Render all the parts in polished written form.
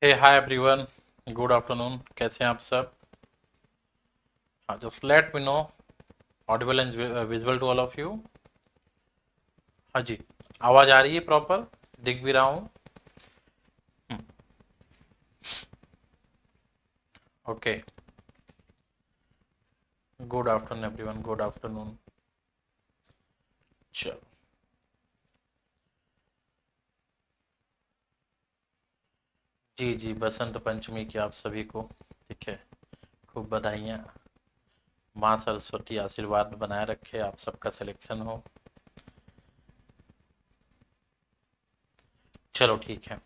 हे hi everyone, good afternoon. कैसे हैं आप सब? हाँ, just let me know audible and visible to all of you. हाँ जी, आवाज़ आ रही है प्रॉपर? दिख भी रहा हूँ? Okay. Good afternoon everyone, good afternoon. चलो। जी जी, बसंत पंचमी की आप सभी को, ठीक है, खूब बधाइयाँ। माँ सरस्वती आशीर्वाद बनाए रखे, आप सबका सिलेक्शन हो। चलो ठीक है।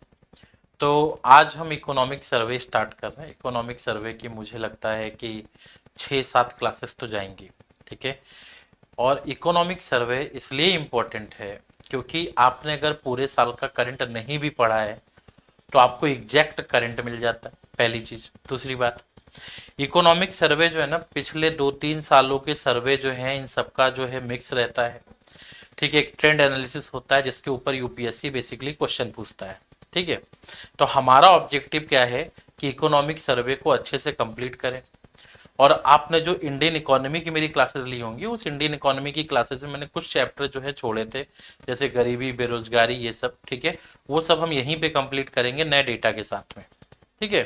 तो आज हम इकोनॉमिक सर्वे स्टार्ट कर रहे हैं। इकोनॉमिक सर्वे की मुझे लगता है कि 6-7 क्लासेस तो जाएंगी, ठीक है। और इकोनॉमिक सर्वे इसलिए इम्पोर्टेंट है क्योंकि आपने अगर पूरे साल का करंट नहीं भी पढ़ा है तो आपको एग्जैक्ट करंट मिल जाता है, पहली चीज़। दूसरी बात, इकोनॉमिक सर्वे जो है ना, पिछले 2-3 सालों के सर्वे जो है इन सबका जो है मिक्स रहता है, ठीक है। एक ट्रेंड एनालिसिस होता है जिसके ऊपर यूपीएससी बेसिकली क्वेश्चन पूछता है, ठीक है। तो हमारा ऑब्जेक्टिव क्या है कि इकोनॉमिक सर्वे को अच्छे से कंप्लीट करें। और आपने जो इंडियन इकोनॉमी की मेरी क्लासेस ली होंगी, उस इंडियन इकोनॉमी की क्लासेस में मैंने कुछ चैप्टर जो है छोड़े थे, जैसे गरीबी, बेरोजगारी, ये सब, ठीक है। वो सब हम यहीं पे कंप्लीट करेंगे नए डेटा के साथ में, ठीक है।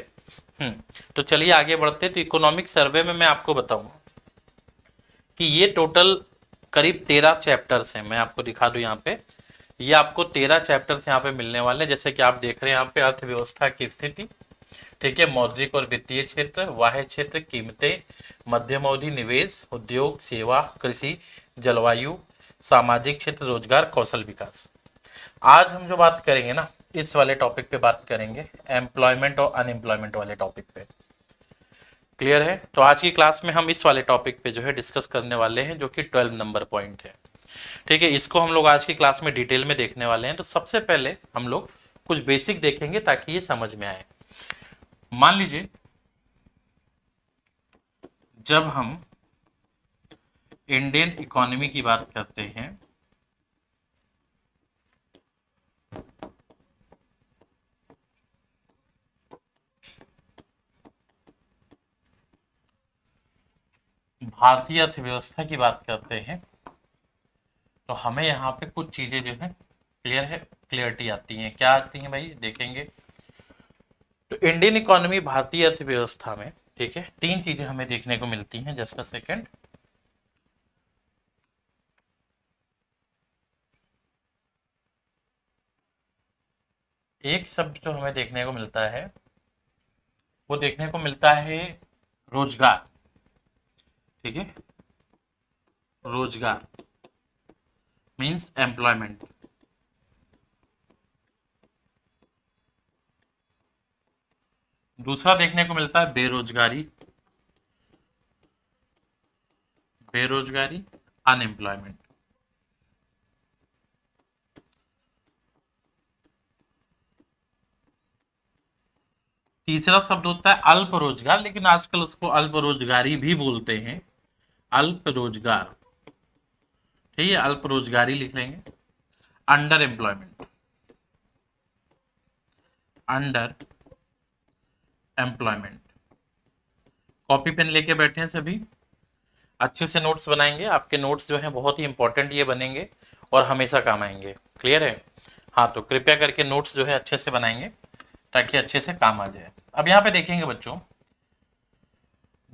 हम्म। तो चलिए आगे बढ़ते। तो इकोनॉमिक सर्वे में मैं आपको बताऊंगा कि ये टोटल करीब 13 चैप्टर्स हैं। मैं आपको दिखा दूं यहाँ पे, ये आपको 13 चैप्टर्स यहाँ पे मिलने वाले हैं। जैसे कि आप देख रहे हैं यहाँ पे अर्थव्यवस्था की स्थिति, ठीक है, मौद्रिक और वित्तीय क्षेत्र, वाह्य क्षेत्र, कीमतें, मध्यम अवधि निवेश, उद्योग, सेवा, कृषि, जलवायु, सामाजिक क्षेत्र, रोजगार, कौशल विकास। आज हम जो बात करेंगे ना, इस वाले टॉपिक पे बात करेंगे, एम्प्लॉयमेंट और अनएम्प्लॉयमेंट वाले टॉपिक पे। क्लियर है? तो आज की क्लास में हम इस वाले टॉपिक पे जो है डिस्कस करने वाले हैं, जो कि 12 नंबर पॉइंट है, ठीक है। इसको हम लोग आज की क्लास में डिटेल में देखने वाले हैं। तो सबसे पहले हम लोग कुछ बेसिक देखेंगे ताकि ये समझ में आए। मान लीजिए, जब हम इंडियन इकोनॉमी की बात करते हैं, भारतीय अर्थव्यवस्था की बात करते हैं, तो हमें यहाँ पे कुछ चीजें जो है क्लियर है, क्लियरिटी आती हैं। क्या आती हैं भाई? देखेंगे। तो इंडियन इकोनॉमी, भारतीय अर्थव्यवस्था में, ठीक है, तीन चीजें हमें देखने को मिलती हैं। Just a second. एक शब्द जो हमें देखने को मिलता है, वो देखने को मिलता है रोजगार, ठीक है। रोजगार मीन्स एम्प्लॉयमेंट। दूसरा देखने को मिलता है बेरोजगारी, बेरोजगारी, अनएम्प्लॉयमेंट। तीसरा शब्द होता है अल्प रोजगार, लेकिन आजकल उसको अल्प रोजगारी भी बोलते हैं, अल्प रोजगार, ठीक है, अल्प रोजगारी लिख लेंगे। Under employment, under employment. Copy pen लेके बैठे हैं सभी? अच्छे से नोट्स बनाएंगे। आपके नोट्स जो हैं बहुत ही इंपॉर्टेंट ये बनेंगे और हमेशा काम आएंगे। क्लियर है? हाँ, तो कृपया करके नोट्स जो है अच्छे से बनाएंगे ताकि अच्छे से काम आ जाए। अब यहाँ पे देखेंगे बच्चों,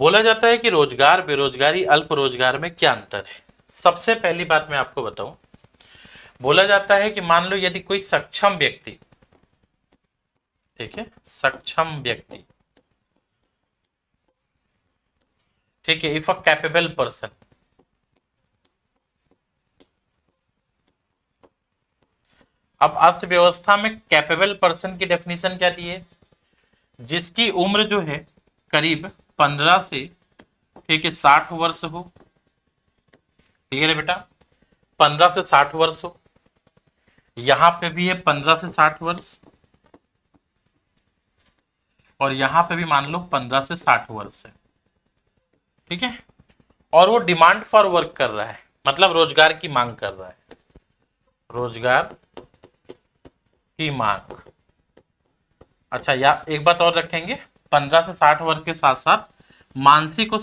बोला जाता है कि रोजगार, बेरोजगारी, अल्प रोजगार में क्या अंतर है। सबसे पहली बात मैं आपको बताऊं, बोला जाता है कि मान लो यदि कोई सक्षम व्यक्ति, ठीक है, सक्षम व्यक्ति, ठीक है, इफ अ कैपेबल पर्सन, अब अर्थव्यवस्था में कैपेबल पर्सन की डेफिनेशन क्या दी है? जिसकी उम्र जो है करीब 15 से, ठीक है, 60 वर्ष हो। क्लियर है बेटा? 15 से 60 वर्ष हो। यहां पे भी है 15 से 60 वर्ष, और यहां पे भी मान लो 15 से 60 वर्ष है, ठीक है। और वो डिमांड फॉर वर्क कर रहा है, मतलब रोजगार की मांग कर रहा है, रोजगार की मांग। अच्छा, या एक बात और रखेंगे, 15 से 60 वर्ष के साथ साथ मानसिक और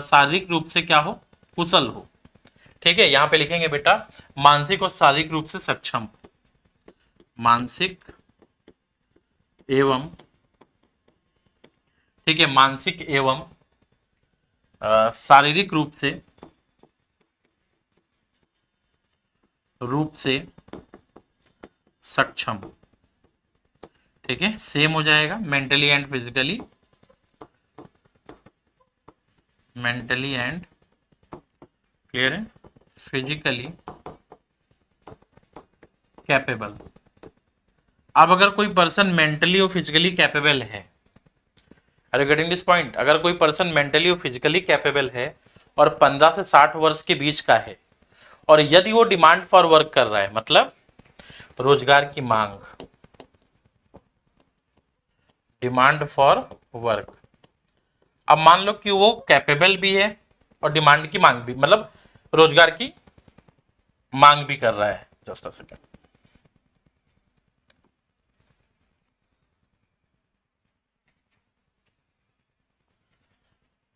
शारीरिक रूप से क्या हो, कुशल हो। ठीक है, यहां पे लिखेंगे बेटा मानसिक और शारीरिक रूप से सक्षम, मानसिक एवं, ठीक है, मानसिक एवं शारीरिक रूप से सक्षम। ठीक है, सेम हो जाएगा mentally and physically, mentally and, clear है, फिजिकली कैपेबल। अब अगर कोई पर्सन मेंटली और फिजिकली कैपेबल है, are you getting this point, अगर कोई पर्सन मेंटली और फिजिकली कैपेबल है और 15 से 60 वर्ष के बीच का है, और यदि वो डिमांड फॉर वर्क कर रहा है, मतलब रोजगार की मांग, डिमांड फॉर वर्क। अब मान लो कि वो कैपेबल भी है और डिमांड की मांग भी, मतलब रोजगार की मांग भी कर रहा है। जस्ट अ सेकेंड,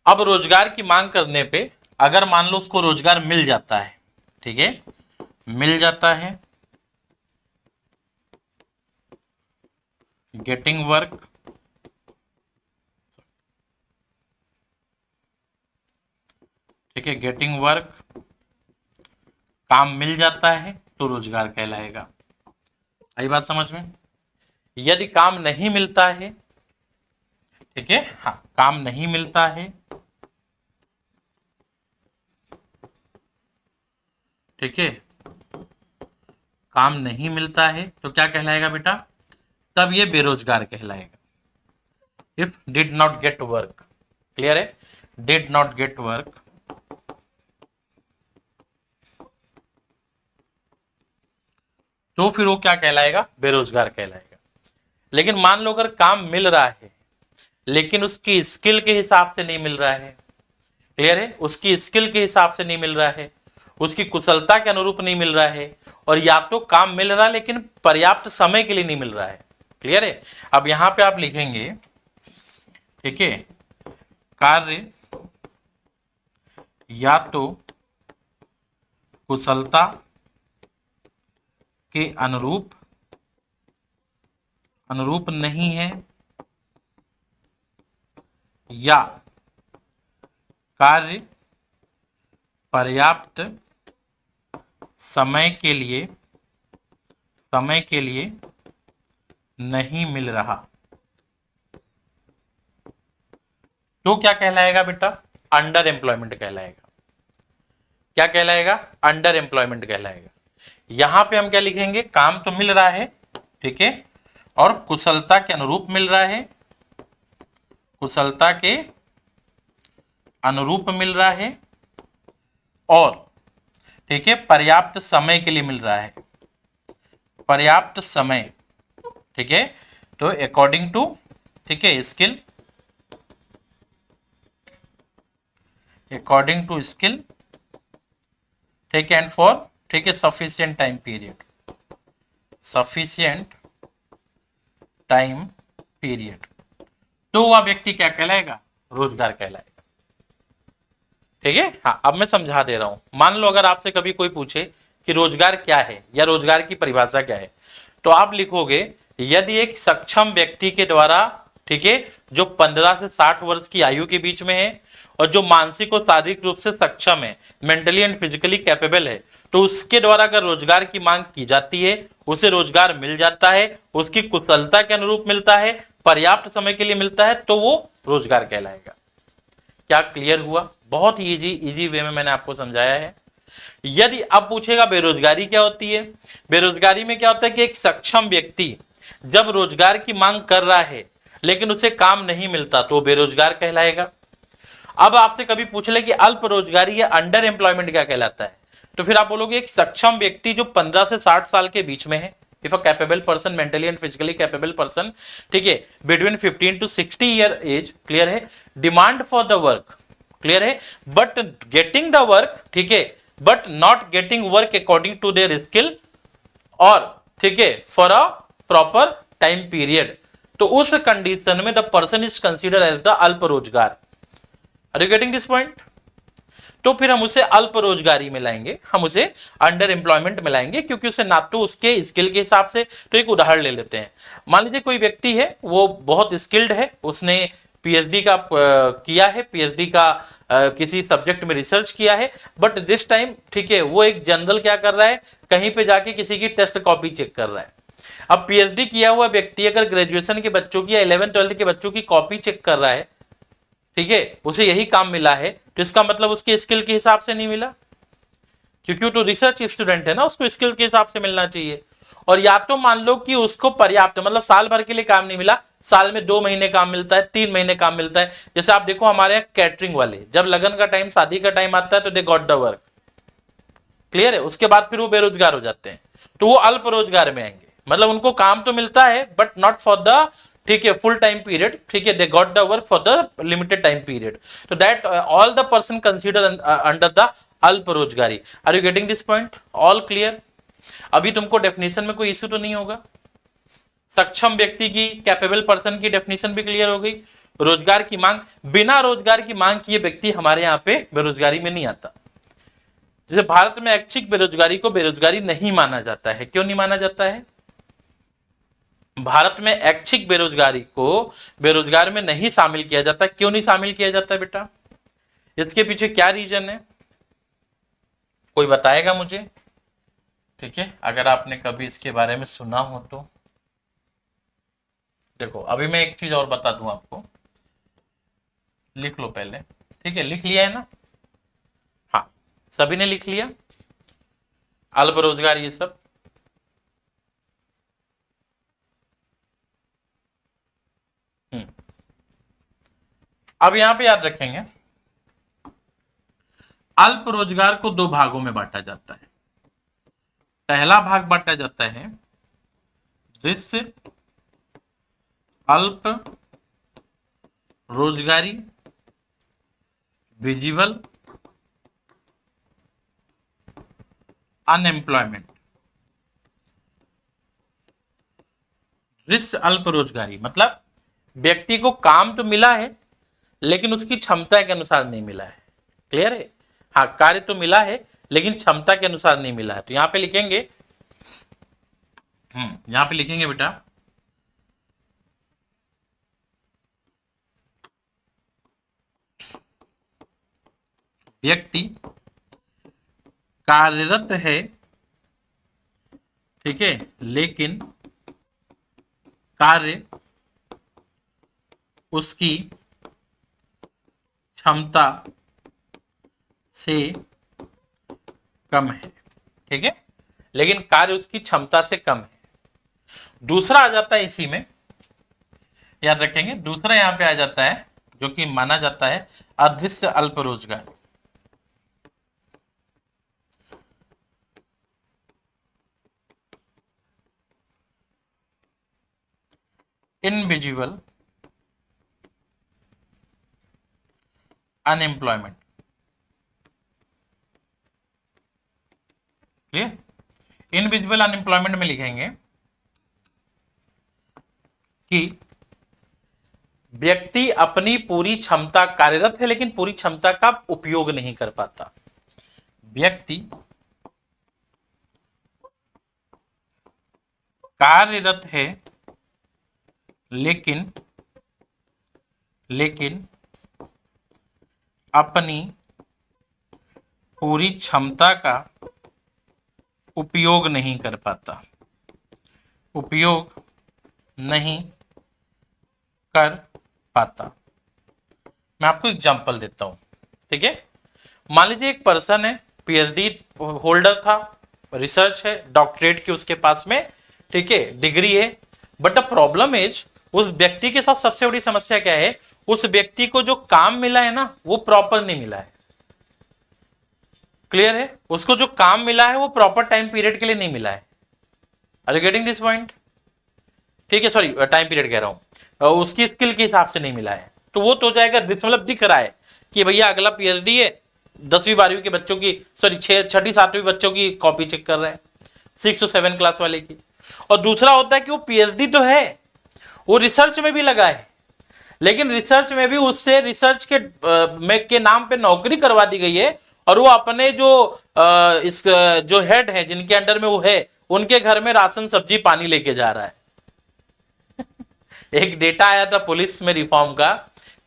अब रोजगार की मांग करने पे अगर मान लो उसको रोजगार मिल जाता है, ठीक है, मिल जाता है, गेटिंग वर्क, ठीक है, गेटिंग वर्क, काम मिल जाता है तो रोजगार कहलाएगा। आई बात समझ में? यदि काम नहीं मिलता है, ठीक है, हाँ, काम नहीं मिलता है, ठीक है, काम नहीं मिलता है तो क्या कहलाएगा बेटा, तब ये बेरोजगार कहलाएगा। If did not get work, clear है, डिड नॉट गेट वर्क, तो फिर वो क्या कहलाएगा, बेरोजगार कहलाएगा। लेकिन मान लो अगर काम मिल रहा है लेकिन उसकी स्किल के हिसाब से नहीं मिल रहा है, क्लियर है, उसकी स्किल के हिसाब से नहीं मिल रहा है, उसकी कुशलता के अनुरूप नहीं मिल रहा है, और या तो काम मिल रहा है लेकिन पर्याप्त समय के लिए नहीं मिल रहा है, क्लियर है। अब यहां पे आप लिखेंगे, ठीक है, कार्य या तो कुशलता के अनुरूप नहीं है, या कार्य पर्याप्त समय के लिए नहीं मिल रहा, तो क्या कहलाएगा बेटा, अंडर एम्प्लॉयमेंट कहलाएगा। क्या कहलाएगा, अंडर एम्प्लॉयमेंट कहलाएगा। यहां पे हम क्या लिखेंगे, काम तो मिल रहा है, ठीक है, और कुशलता के अनुरूप मिल रहा है, कुशलता के अनुरूप मिल रहा है, और ठीक है, पर्याप्त समय के लिए मिल रहा है, पर्याप्त समय, ठीक है, तो अकॉर्डिंग टू, ठीक है, स्किल, अकॉर्डिंग टू स्किल, ठीक है, एंड फॉर, ठीक है, sufficient time period, sufficient time period, तो वह व्यक्ति क्या कहलाएगा, रोजगार कहलाएगा। ठीक है, हाँ, अब मैं समझा दे रहा हूं। मान लो अगर आपसे कभी कोई पूछे कि रोजगार क्या है या रोजगार की परिभाषा क्या है, तो आप लिखोगे यदि एक सक्षम व्यक्ति के द्वारा, ठीक है, जो 15 से 60 वर्ष की आयु के बीच में है और जो मानसिक और शारीरिक रूप से सक्षम है, मेंटली एंड फिजिकली कैपेबल है, तो उसके द्वारा अगर रोजगार की मांग की जाती है, उसे रोजगार मिल जाता है, उसकी कुशलता के अनुरूप मिलता है, पर्याप्त समय के लिए मिलता है, तो वो रोजगार कहलाएगा। क्या क्लियर हुआ? बहुत इजी वे में मैंने आपको समझाया है। यदि अब पूछेगा बेरोजगारी क्या होती है, बेरोजगारी में क्या होता है कि एक सक्षम व्यक्ति जब रोजगार की मांग कर रहा है लेकिन उसे काम नहीं मिलता तो बेरोजगार कहलाएगा। अब आपसे कभी पूछ ले कि अल्प रोजगारी या अंडर एम्प्लॉयमेंट क्या कहलाता है, तो फिर आप बोलोगे एक सक्षम व्यक्ति जो 15 से 60 साल के बीच में है, if a capable person, mentally and physically capable person, ठीक है, between 15 to 60 year age, clear है, demand for the work, clear है, बट गेटिंग द वर्क, ठीक है, but not getting work according to their skill, और ठीक है, for a proper time period, तो उस कंडीशन में the person is consider as the अल्प रोजगार। Are you getting this point? तो फिर हम उसे अल्प रोजगारी में लाएंगे, हम उसे अंडर एम्प्लॉयमेंट में लाएंगे, क्योंकि उसे ना तो उसके स्किल के हिसाब से। तो एक उदाहरण ले लेते हैं, मान लीजिए कोई व्यक्ति है, वो बहुत स्किल्ड है, उसने पीएचडी का किया है, पीएचडी का किसी सब्जेक्ट में रिसर्च किया है, बट दिस टाइम ठीक है वो एक जनरल क्या कर रहा है, कहीं पे जाके किसी की टेस्ट कॉपी चेक कर रहा है। अब पीएचडी किया हुआ व्यक्ति अगर ग्रेजुएशन के बच्चों की या 11-12 के बच्चों की कॉपी चेक कर रहा है, ठीक है, उसे यही काम मिला है, तो इसका मतलब उसके स्किल के हिसाब से नहीं मिला, क्योंकि वो तो रिसर्च स्टूडेंट है ना, उसको स्किल के हिसाब से मिलना चाहिए। और या तो मान लो कि उसको पर्याप्त मतलब साल भर के लिए काम नहीं मिला, साल में 2 महीने काम मिलता है, 3 महीने काम मिलता है। जैसे आप देखो हमारे यहाँ कैटरिंग वाले, जब लगन का टाइम, शादी का टाइम आता है तो दे गॉट द वर्क, क्लियर है, उसके बाद फिर वो बेरोजगार हो जाते हैं, तो वो अल्प रोजगार में आएंगे। मतलब उनको काम तो मिलता है बट नॉट फॉर द, ठीक है, फुल टाइम पीरियड, ठीक है, they got the work for the limited time period, तो that all the person consider under the अल्प रोजगारी। Are you getting this point? All clear? अभी तुमको डेफिनेशन में कोई इश्यू तो नहीं होगा? सक्षम व्यक्ति की, कैपेबल पर्सन की डेफिनेशन भी क्लियर हो गई। रोजगार की मांग, बिना रोजगार की मांग किए व्यक्ति हमारे यहाँ पे बेरोजगारी में नहीं आता। जैसे भारत में ऐच्छिक बेरोजगारी को बेरोजगारी नहीं माना जाता है। क्यों नहीं माना जाता है? भारत में ऐच्छिक बेरोजगारी को बेरोजगार में नहीं शामिल किया जाता। क्यों नहीं शामिल किया जाता बेटा? इसके पीछे क्या रीजन है, कोई बताएगा मुझे? ठीक है, अगर आपने कभी इसके बारे में सुना हो तो। देखो अभी मैं एक चीज और बता दूं आपको, लिख लो पहले, ठीक है, लिख लिया है ना? हाँ, सभी ने लिख लिया, अल्प रोजगार ये सब। अब यहां पे याद रखेंगे, अल्प रोजगार को 2 भागों में बांटा जाता है। पहला भाग बांटा जाता है दृश्य अल्प रोजगारी, विजिबल अनएम्प्लॉयमेंट। दृश्य अल्प रोजगारी मतलब व्यक्ति को काम तो मिला है लेकिन उसकी क्षमता के अनुसार नहीं मिला है। क्लियर है? हाँ, कार्य तो मिला है लेकिन क्षमता के अनुसार नहीं मिला है। तो यहां पे लिखेंगे, यहां पे लिखेंगे बेटा, व्यक्ति कार्यरत है, ठीक है, लेकिन कार्य उसकी क्षमता से कम है, ठीक है, लेकिन कार्य उसकी क्षमता से कम है। दूसरा आ जाता है इसी में, याद रखेंगे, दूसरा यहां पे आ जाता है जो कि माना जाता है अदृश्य अल्प रोजगार। Invisible unemployment. Clear? Invisible unemployment में लिखेंगे कि व्यक्ति अपनी पूरी क्षमता, कार्यरत है लेकिन पूरी क्षमता का उपयोग नहीं कर पाता। व्यक्ति कार्यरत है लेकिन अपनी पूरी क्षमता का उपयोग नहीं कर पाता, उपयोग नहीं कर पाता। मैं आपको एग्जांपल देता हूं, ठीक है। मान लीजिए एक पर्सन है, पीएचडी होल्डर था, रिसर्च है, डॉक्टरेट की उसके पास में, ठीक है, डिग्री है, बट द प्रॉब्लम इज उस व्यक्ति के साथ सबसे बड़ी समस्या क्या है, उस व्यक्ति को जो काम मिला है ना वो प्रॉपर नहीं मिला है। क्लियर है? उसको जो काम मिला है वो प्रॉपर टाइम पीरियड के लिए नहीं मिला है। Are you getting this point? ठीक है, सॉरी टाइम पीरियड कह रहा हूं, उसकी स्किल के हिसाब से नहीं मिला है, तो वो तो जाएगा, मतलब दिख रहा है कि भैया अगला पीएचडी है, 10वीं 12वीं के बच्चों की, सॉरी 6ठी 7वीं बच्चों की कॉपी चेक कर रहे हैं, 6 और 7 क्लास वाले की। और दूसरा होता है कि वो पीएचडी तो है, वो रिसर्च में भी लगा है, लेकिन रिसर्च में भी उससे रिसर्च के नाम पे नौकरी करवा दी गई है, और वो अपने जो जो हेड है जिनके अंडर में वो है, उनके घर में राशन सब्जी पानी लेके जा रहा है। एक डेटा आया था पुलिस में रिफॉर्म का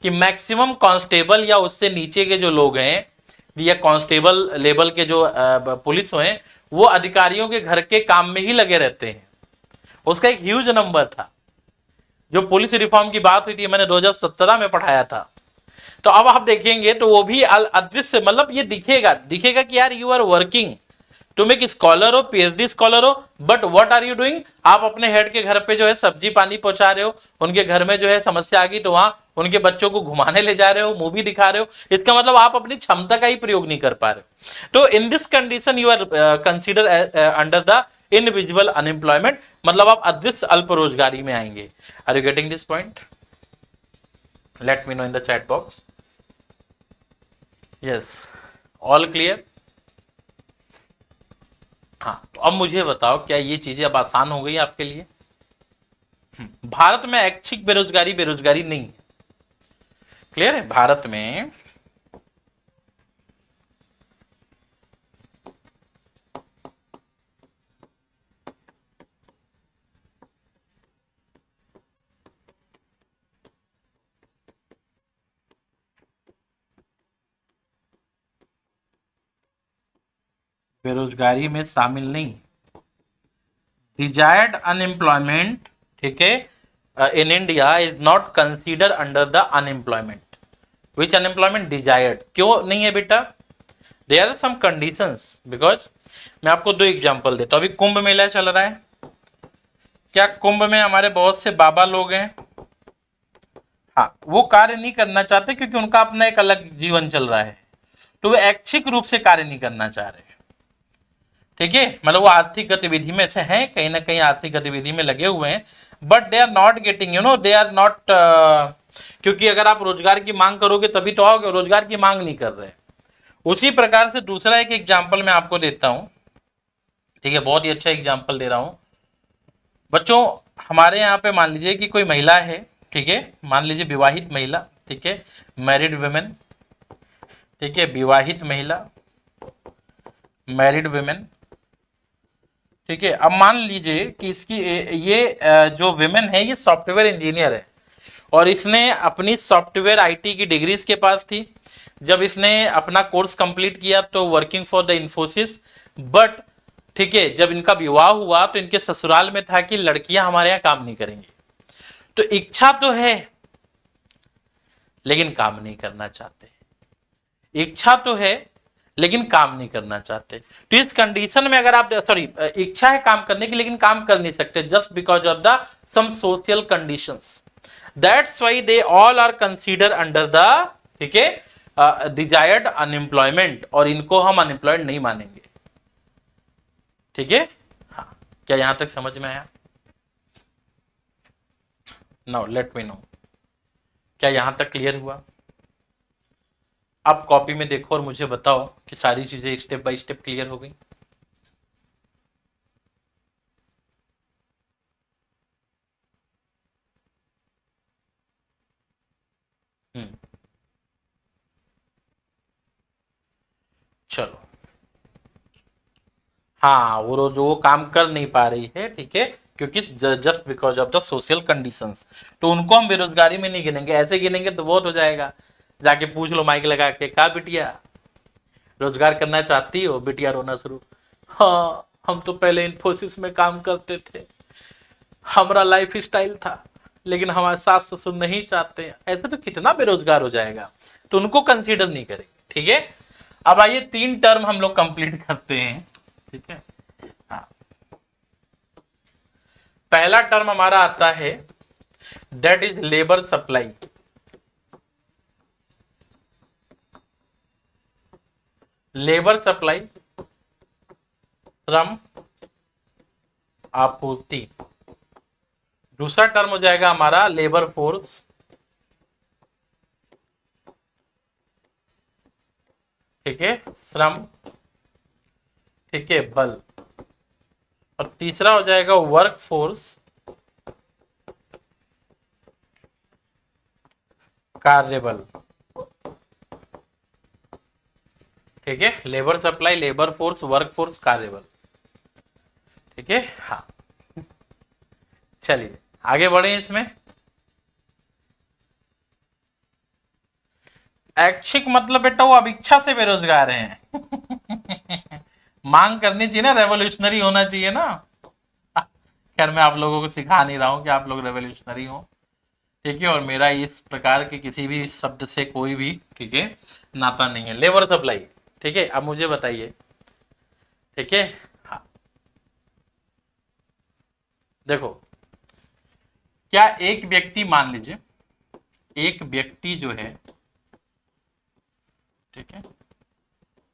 कि मैक्सिमम कांस्टेबल या उससे नीचे के जो लोग हैं या कांस्टेबल लेवल के जो पुलिस हैं, वो अधिकारियों के घर के काम में ही लगे रहते हैं। उसका एक ह्यूज नंबर था। जो पुलिस रिफॉर्म की बात हुई थी, मैंने 2017 में पढ़ाया था। तो अब आप देखेंगे तो वो भी अदृश्य, मतलब ये दिखेगा कि यार you are working to make scholar हो, पीएचडी स्कॉलर हो, but what are you doing, आप अपने हेड के घर पे जो है सब्जी पानी पहुंचा रहे हो, उनके घर में जो है समस्या आ गई तो वहां उनके बच्चों को घुमाने ले जा रहे हो, मूवी दिखा रहे हो। इसका मतलब आप अपनी क्षमता का ही प्रयोग नहीं कर पा रहे हो। तो in this condition you are consider under the invisible unemployment, मतलब आप अदृश्य अल्प रोजगारी में आएंगे। Are you getting this point? Let me know in the chat box. Yes, all clear? हाँ, तो अब मुझे बताओ, क्या ये चीजें अब आसान हो गई आपके लिए? भारत में ऐच्छिक बेरोजगारी बेरोजगारी नहीं है। क्लियर है? भारत में बेरोजगारी में शामिल नहीं। डिजायर्ड अनएम्प्लॉयमेंट, ठीक है, in India is not consider under the unemployment. Which unemployment? Desired. क्यों नहीं है बेटा? There are some conditions, because मैं आपको दो एग्जांपल देता हूं। अभी कुंभ मेला चल रहा है, क्या कुंभ में हमारे बहुत से बाबा लोग हैं? हाँ, वो कार्य नहीं करना चाहते क्योंकि उनका अपना एक अलग जीवन चल रहा है, तो वे ऐच्छिक रूप से कार्य नहीं करना चाह रहे। ठीक है, मतलब वो आर्थिक गतिविधि में से हैं, कहीं ना कहीं आर्थिक गतिविधि में लगे हुए हैं, but they are not getting, you know, they are not, क्योंकि अगर आप रोजगार की मांग करोगे तभी तो आओगे, रोजगार की मांग नहीं कर रहे। उसी प्रकार से दूसरा एक एग्जाम्पल मैं आपको देता हूं, ठीक है, बहुत ही अच्छा एग्जाम्पल दे रहा हूं बच्चों। हमारे यहाँ पे मान लीजिए कि कोई महिला है, ठीक है, मान लीजिए विवाहित महिला, ठीक है, मैरिड वुमेन, ठीक है, विवाहित महिला, मैरिड वुमेन, ठीक है। अब मान लीजिए कि इसकी ये जो विमेन है ये सॉफ्टवेयर इंजीनियर है, और इसने अपनी सॉफ्टवेयर आईटी की डिग्री इसके पास थी। जब इसने अपना कोर्स कंप्लीट किया तो working for the Infosys, but ठीक है, जब इनका विवाह हुआ तो इनके ससुराल में था कि लड़कियां हमारे यहाँ काम नहीं करेंगी। तो इच्छा तो है लेकिन काम नहीं करना चाहते, इच्छा तो है लेकिन काम नहीं करना चाहते। तो इस कंडीशन में अगर आप, सॉरी, इच्छा है काम करने की लेकिन काम कर नहीं सकते, just because of the some social conditions, that's why they all are consider under the, ठीक है, डिजायर्ड अनएम्प्लॉयमेंट, और इनको हम अनएम्प्लॉयड नहीं मानेंगे। ठीक है, हाँ, क्या यहां तक समझ में आया? नाउ लेट मी नो, क्या यहां तक क्लियर हुआ? अब कॉपी में देखो और मुझे बताओ कि सारी चीजें स्टेप बाय स्टेप क्लियर हो गई। चलो, हाँ, वो जो वो काम कर नहीं पा रही है, ठीक है, क्योंकि just because of the social conditions, तो उनको हम बेरोजगारी में नहीं गिनेंगे। ऐसे गिनेंगे तो बहुत हो जाएगा। जाके पूछ लो माइक लगा के, कहा बिटिया रोजगार करना चाहती हो? बिटिया रोना शुरू, हाँ हम तो पहले इन्फोसिस में काम करते थे, हमारा लाइफ स्टाइल था, लेकिन हमारे सास ससुर नहीं चाहते। ऐसे तो कितना बेरोजगार हो जाएगा, तो उनको कंसीडर नहीं करेंगे। ठीक है, अब आइए 3 टर्म हम लोग कंप्लीट करते हैं। ठीक है, हाँ, पहला टर्म हमारा आता है that is labour supply. Labour supply, श्रम आपूर्ति। दूसरा टर्म हो जाएगा हमारा लेबर फोर्स, ठीक है, श्रम, ठीक है, बल। और तीसरा हो जाएगा वर्क फोर्स, कार्यबल, ठीक है, labour supply, labour force, work force, कार्यबल, ठीक है। हाँ, चलिए आगे बढ़े इसमें। ऐच्छिक मतलब बेटा वो अब इच्छा से बेरोजगार हैं। मांग करनी चाहिए ना, रेवोल्यूशनरी होना चाहिए ना। खैर मैं आप लोगों को सिखा नहीं रहा हूं कि आप लोग रेवोल्यूशनरी हो, ठीक है, और मेरा इस प्रकार के किसी भी शब्द से कोई भी, ठीक है, नाता नहीं है। लेबर सप्लाई, ठीक है, अब मुझे बताइए, ठीक है। हाँ, देखो, क्या एक व्यक्ति, मान लीजिए एक व्यक्ति जो है, ठीक है,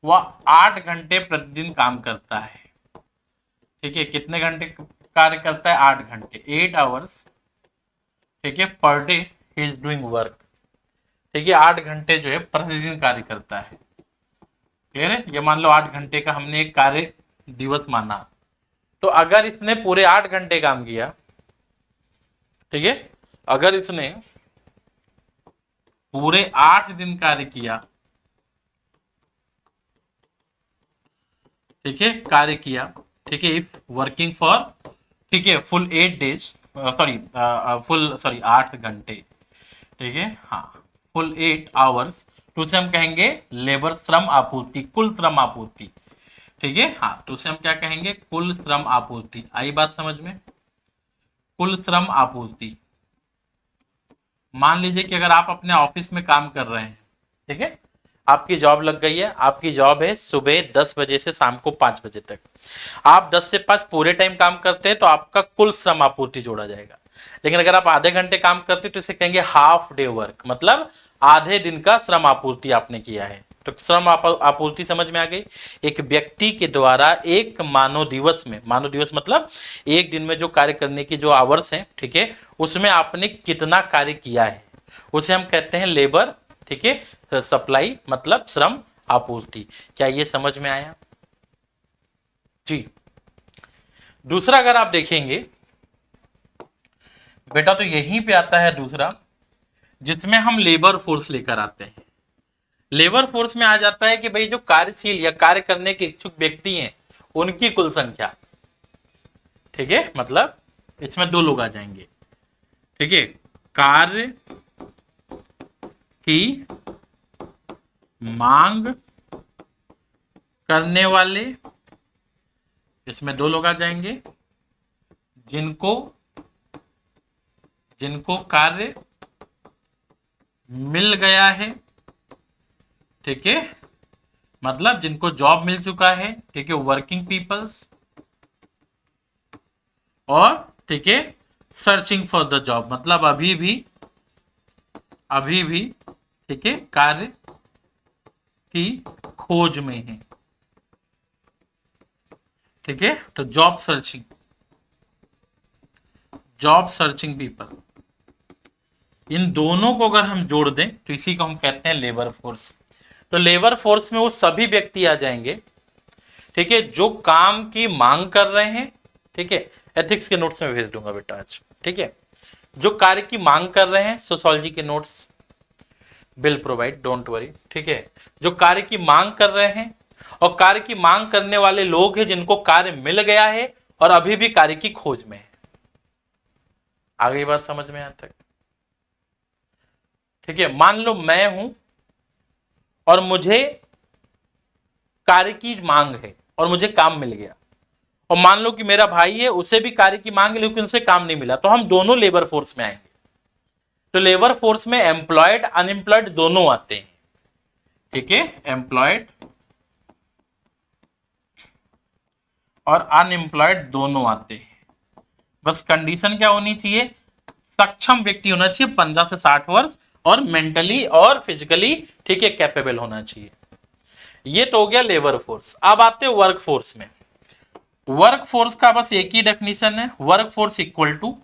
वह 8 घंटे प्रतिदिन काम करता है, ठीक है, कितने घंटे कार्य करता है? 8 घंटे, 8 आवर्स, ठीक है, per day he is doing work, ठीक है, 8 घंटे जो है प्रतिदिन कार्य करता है। क्लियर है? ये मान लो 8 घंटे का हमने एक कार्य दिवस माना, तो अगर इसने पूरे 8 घंटे काम किया, ठीक है, अगर इसने पूरे 8 दिन कार्य किया, ठीक है, कार्य किया, ठीक है, इफ वर्किंग फॉर, ठीक है, full 8 days, sorry full, sorry 8 घंटे, ठीक है, हाँ, फुल 8 आवर्स, तो उसे हम कहेंगे लेबर श्रम आपूर्ति, कुल श्रम आपूर्ति, ठीक है, हाँ, तो उसे हम क्या कहेंगे? कुल श्रम आपूर्ति। आई बात समझ में? कुल श्रम आपूर्ति। मान लीजिए कि अगर आप अपने ऑफिस में काम कर रहे हैं, ठीक है, आपकी जॉब लग गई है, आपकी जॉब है सुबह 10 बजे से शाम को 5 बजे तक, आप 10 से 5 पूरे टाइम काम करते हैं तो आपका कुल श्रम आपूर्ति जोड़ा जाएगा। लेकिन अगर आप आधे घंटे काम करते हैं तो इसे कहेंगे हाफ डे वर्क, मतलब आधे दिन का श्रम आपूर्ति आपने किया है। तो श्रम आपूर्ति समझ में आ गई। एक व्यक्ति के द्वारा एक मानव दिवस में, मानव दिवस मतलब एक दिन में जो कार्य करने की जो आवर्स हैं, ठीक है, उसमें आपने कितना कार्य किया है, उसे हम कहते हैं लेबर, ठीक है, सप्लाई मतलब श्रम आपूर्ति। क्या ये समझ में आया जी? दूसरा अगर आप देखेंगे बेटा, तो यहीं पे आता है दूसरा, जिसमें हम लेबर फोर्स लेकर आते हैं। लेबर फोर्स में आ जाता है कि भाई जो कार्यशील या कार्य करने के इच्छुक व्यक्ति हैं उनकी कुल संख्या, ठीक है, मतलब इसमें 2 लोग आ जाएंगे, ठीक है, कार्य की मांग करने वाले, इसमें 2 लोग आ जाएंगे, जिनको कार्य मिल गया है, ठीक है, मतलब जिनको जॉब मिल चुका है, ठीक है, वर्किंग पीपल्स, और ठीक है, सर्चिंग फॉर द जॉब मतलब अभी भी ठीक है, कार्य की खोज में है, ठीक है, तो जॉब सर्चिंग पीपल, इन दोनों को अगर हम जोड़ दें तो इसी को हम कहते हैं लेबर फोर्स। तो लेबर फोर्स में वो सभी व्यक्ति आ जाएंगे, ठीक है, जो काम की मांग कर रहे हैं, ठीक है, एथिक्स के नोट्स में भेज दूंगा बेटा आज, ठीक है, जो कार्य की मांग कर रहे हैं, सोशियोलॉजी के notes will provide, don't worry, ठीक है, जो कार्य की मांग कर रहे हैं और कार्य की मांग करने वाले लोग हैं जिनको कार्य मिल गया है और अभी भी कार्य की खोज में है। आ गई बात समझ में? यहां तक ठीक है। मान लो मैं हूं और मुझे कार्य की मांग है और मुझे काम मिल गया, और मान लो कि मेरा भाई है, उसे भी कार्य की मांग है लेकिन उसे काम नहीं मिला, तो हम दोनों लेबर फोर्स में आएंगे। तो लेबर फोर्स में एम्प्लॉयड अनएम्प्लॉयड दोनों आते हैं, ठीक है, एम्प्लॉयड और अनएम्प्लॉयड दोनों आते हैं। बस कंडीशन क्या होनी चाहिए? सक्षम व्यक्ति होना चाहिए 15 से 60 वर्ष और मेंटली और फिजिकली, ठीक है, कैपेबल होना चाहिए। ये तो हो गया लेबर फोर्स। अब आते हैं वर्क फोर्स में। वर्क फोर्स का बस एक ही डेफिनेशन है, वर्क फोर्स इक्वल टू,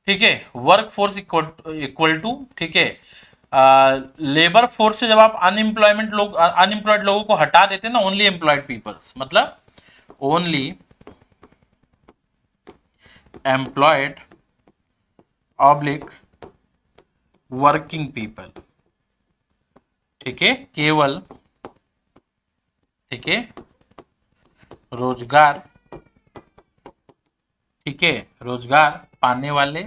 ठीक है, वर्क फोर्स इक्वल टू, ठीक है, लेबर फोर्स से जब आप अनएम्प्लॉयड लोगों को हटा देते हैं ना, ओनली एम्प्लॉयड पीपल्स, मतलब only employed oblique working people, ठीक है, केवल, ठीक है, रोजगार, ठीक है, रोजगार पाने वाले,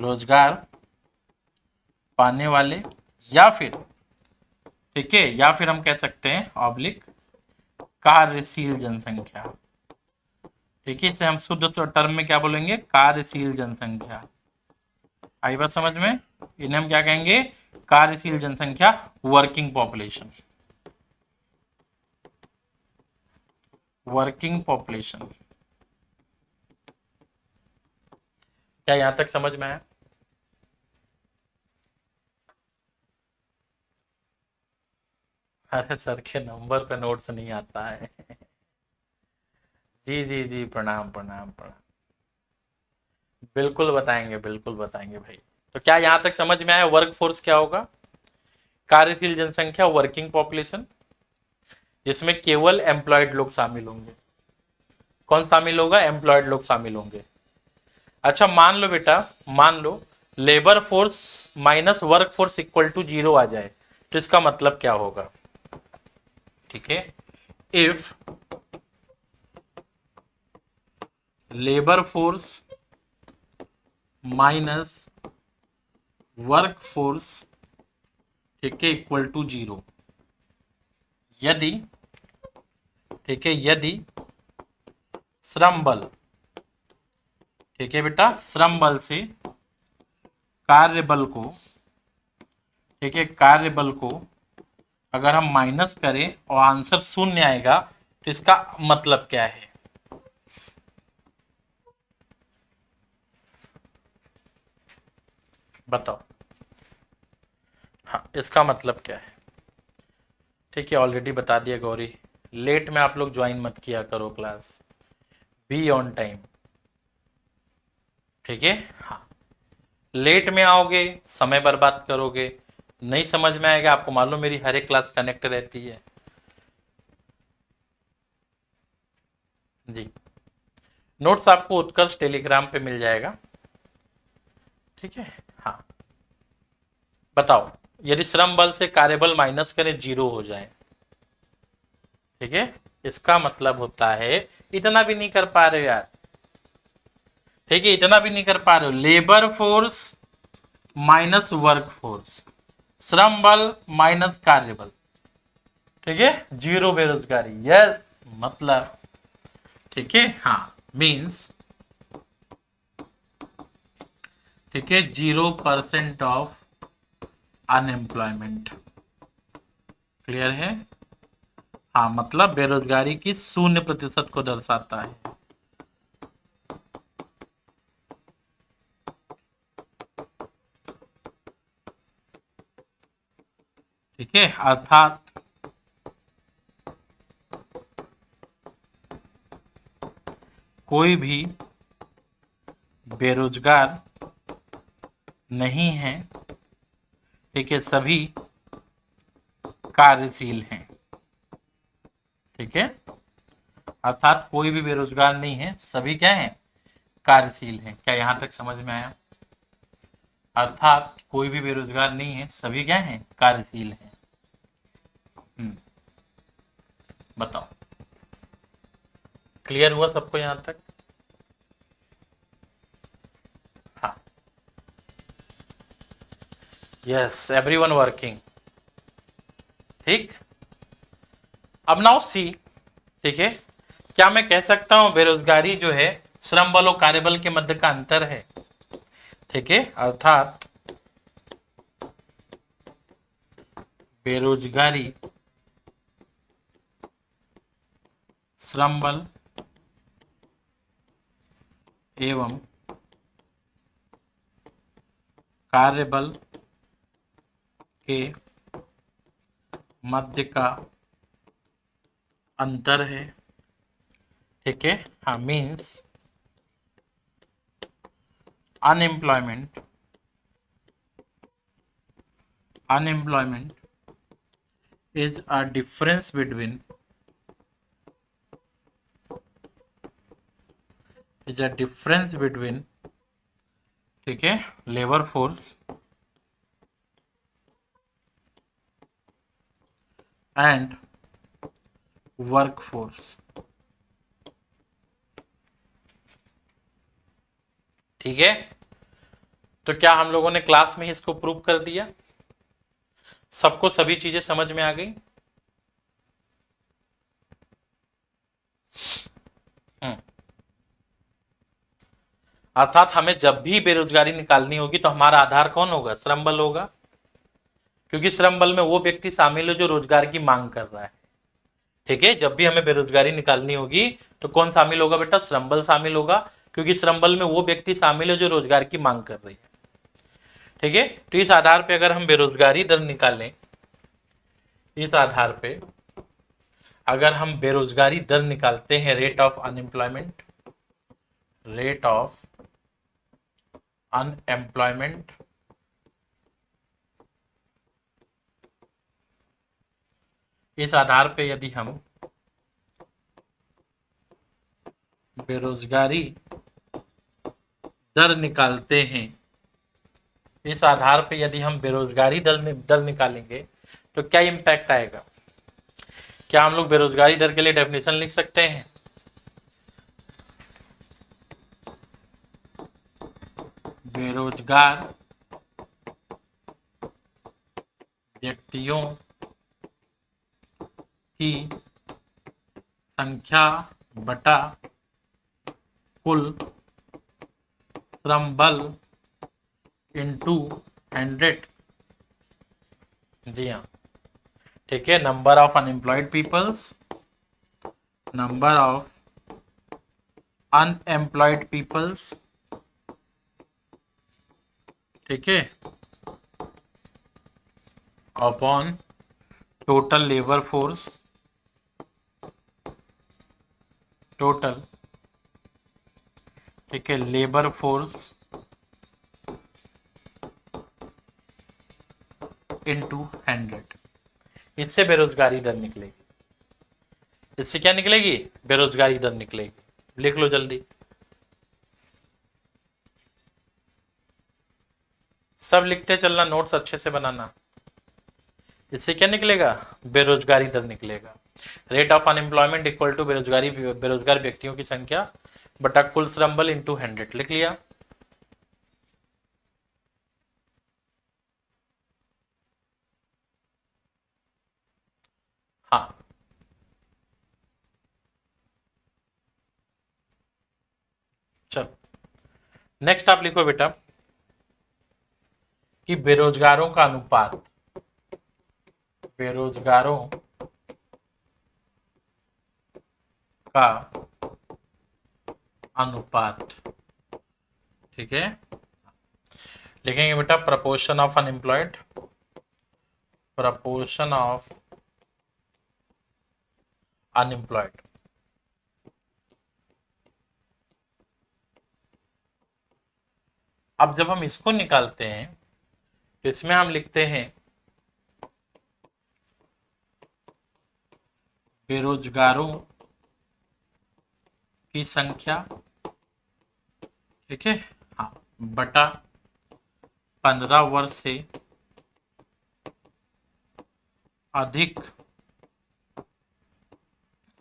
रोजगार पाने वाले, या फिर, ठीक है, या फिर हम कह सकते हैं ऑब्लिक कार्यशील जनसंख्या, ठीक है, इसे हम शुद्ध टर्म में क्या बोलेंगे, कार्यशील जनसंख्या। आई बात समझ में? इन्हें हम क्या कहेंगे, कार्यशील जनसंख्या, वर्किंग पॉपुलेशन, वर्किंग पॉपुलेशन। क्या यहां तक समझ में आया? अरे सर के नंबर पे नोट्स नहीं आता है। जी जी जी, प्रणाम प्रणाम प्रणाम। बिल्कुल बताएंगे भाई। तो क्या यहां तक समझ में आया वर्क फोर्स क्या होगा? कार्यशील जनसंख्या, वर्किंग पॉपुलेशन, जिसमें केवल एम्प्लॉयड लोग शामिल होंगे। कौन शामिल होगा? एम्प्लॉयड लोग शामिल होंगे। अच्छा मान लो बेटा, मान लो labour force minus work force equal to 0 आ जाए, तो इसका मतलब क्या होगा? ठीक है, if labour force minus work force, ठीक है, इक्वल टू 0, यदि, ठीक है, यदि श्रम बल, ठीक है बेटा, श्रम बल से कार्य बल को, ठीक है, कार्य बल को अगर हम माइनस करें और आंसर शून्य आएगा, तो इसका मतलब क्या है? बताओ। हाँ, इसका मतलब क्या है? ठीक है, ऑलरेडी बता दिया गौरी। लेट में आप लोग ज्वाइन मत किया करो क्लास, बी ऑन टाइम, ठीक है। हाँ, लेट में आओगे, समय बर्बाद करोगे, नहीं समझ में आएगा। आपको मालूम मेरी हर एक क्लास कनेक्ट रहती है। जी, नोट्स आपको उत्कर्ष टेलीग्राम पे मिल जाएगा, ठीक है। हाँ, बताओ, यदि श्रम बल से कार्यबल माइनस करें 0 हो जाए, ठीक है, इसका मतलब होता है, इतना भी नहीं कर पा रहे हो यार, ठीक है, इतना भी नहीं कर पा रहे हो, labour force minus work force, श्रम बल माइनस कार्यबल, ठीक है, 0 बेरोजगारी, यस, मतलब, ठीक है, हाँ, मीन्स, ठीक है, 0% ऑफ अनएम्प्लॉयमेंट, क्लियर है? हाँ, मतलब बेरोजगारी की 0% को दर्शाता है। ठीक है, अर्थात कोई भी बेरोजगार नहीं है, ठीक है, सभी कार्यशील हैं, ठीक है, अर्थात कोई भी बेरोजगार नहीं है, सभी क्या हैं? कार्यशील हैं। क्या यहां तक समझ में आया? अर्थात कोई भी बेरोजगार नहीं है, सभी क्या हैं? कार्यशील हैं। बताओ, क्लियर हुआ सबको यहां तक? हाँ, यस, एवरीवन वर्किंग, ठीक। अब नाउ सी, ठीक है, क्या मैं कह सकता हूं बेरोजगारी जो है श्रम बल और कार्यबल के मध्य का अंतर है, ठीक है, अर्थात बेरोजगारी श्रम बल एवं कार्यबल के मध्य का अंतर है, ठीक है। हाँ, means unemployment, unemployment is a difference between, is a difference between, ठीक है, लेबर फोर्स एंड वर्कफोर्स। ठीक है, तो क्या हम लोगों ने क्लास में ही इसको प्रूव कर दिया? सबको सभी चीजें समझ में आ गई? अर्थात हमें जब भी बेरोजगारी निकालनी होगी तो हमारा आधार कौन होगा? श्रम बल होगा, क्योंकि श्रम बल में वो व्यक्ति शामिल है जो रोजगार की मांग कर रहा है। ठीक है, जब भी हमें बेरोजगारी निकालनी होगी तो कौन शामिल होगा बेटा? श्रम बल शामिल होगा, क्योंकि श्रम बल में वो व्यक्ति शामिल है जो रोजगार की मांग कर रही है। ठीक है, तो इस आधार पे अगर हम बेरोजगारी दर निकालें, इस आधार पे अगर हम बेरोजगारी दर निकालते हैं, rate of unemployment, rate of unemployment, इस आधार पे यदि हम बेरोजगारी दर निकालते हैं, इस आधार पे यदि हम बेरोजगारी दर निकालेंगे तो क्या इंपैक्ट आएगा? क्या हम लोग बेरोजगारी दर के लिए डेफिनेशन लिख सकते हैं? बेरोजगार व्यक्तियों की संख्या बटा कुल श्रम बल इंटू 100। जी हाँ, ठीक है, number of unemployed peoples, number of unemployed peoples, ठीक है, upon total labour force, total, ठीक है, लेबर फोर्स इंटू 100। इससे बेरोजगारी दर निकलेगी। इससे क्या निकलेगी? बेरोजगारी दर निकलेगी। लिख लो जल्दी, सब लिखते चलना, नोट्स अच्छे से बनाना। इससे क्या निकलेगा? बेरोजगारी दर निकलेगा। Rate of unemployment equal to बेरोजगार व्यक्तियों की संख्या बटा कुल श्रम बल इंटू 100। लिख लिया? हाँ, चलो नेक्स्ट आप लिखो बेटा कि बेरोजगारों का अनुपात, बेरोजगारों का अनुपात, ठीक है, लिखेंगे बेटा proportion of unemployed, proportion of unemployed. अब जब हम इसको निकालते हैं तो इसमें हम लिखते हैं बेरोजगारों की संख्या, ठीक है, हाँ, बटा 15 वर्ष से अधिक।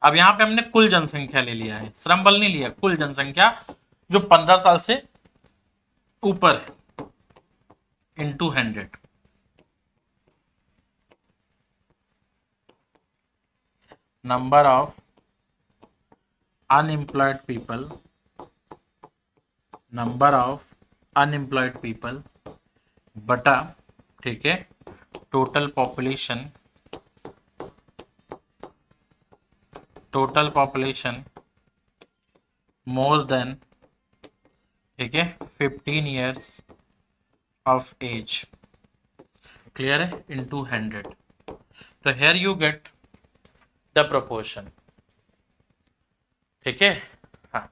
अब यहां पे हमने कुल जनसंख्या ले लिया है, श्रम बल नहीं लिया, कुल जनसंख्या जो 15 साल से ऊपर है, into 100। Number of unemployed people, number of unemployed people बटा, ठीक है, total population, total population more than, ठीक है, 15 ईयर्स ऑफ एज, क्लियर है, इंटू 100। तो here you get the proportion, ठीक है, हाँ,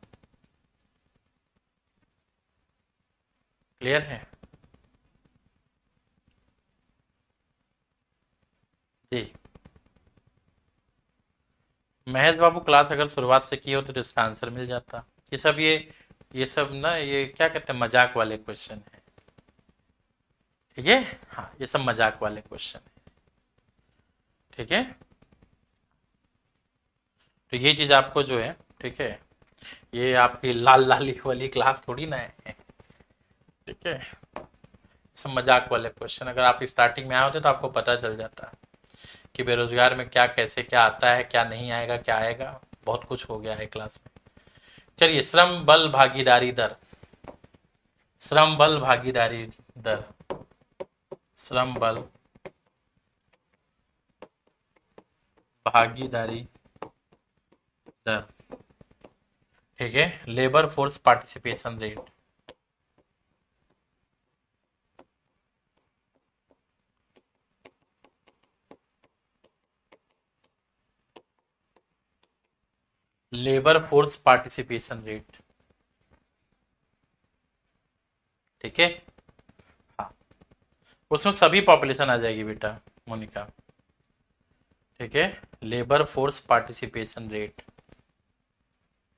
क्लियर है जी। महेश बाबू क्लास अगर शुरुआत से की हो तो इसका आंसर मिल जाता। ये सब ना, ये क्या कहते हैं, मजाक वाले क्वेश्चन है, ठीक है, हाँ, ये सब मजाक वाले क्वेश्चन है, ठीक है। तो ये चीज़ आपको जो है, ठीक है, ये आपकी लाल लाली वाली क्लास थोड़ी ना है, ठीक है। सब मजाक वाले क्वेश्चन, अगर आप स्टार्टिंग में आए होते तो आपको पता चल जाता कि बेरोजगार में क्या कैसे क्या आता है, क्या नहीं आएगा, क्या आएगा, बहुत कुछ हो गया है क्लास में। चलिए, श्रम बल भागीदारी दर, श्रम बल भागीदारी दर, श्रम बल भागीदारी दर, ठीक है, labour force participation rate, labour force participation rate, ठीक है। हाँ, उसमें सभी पॉपुलेशन आ जाएगी बेटा मोनिका, ठीक है, लेबर फोर्स पार्टिसिपेशन रेट,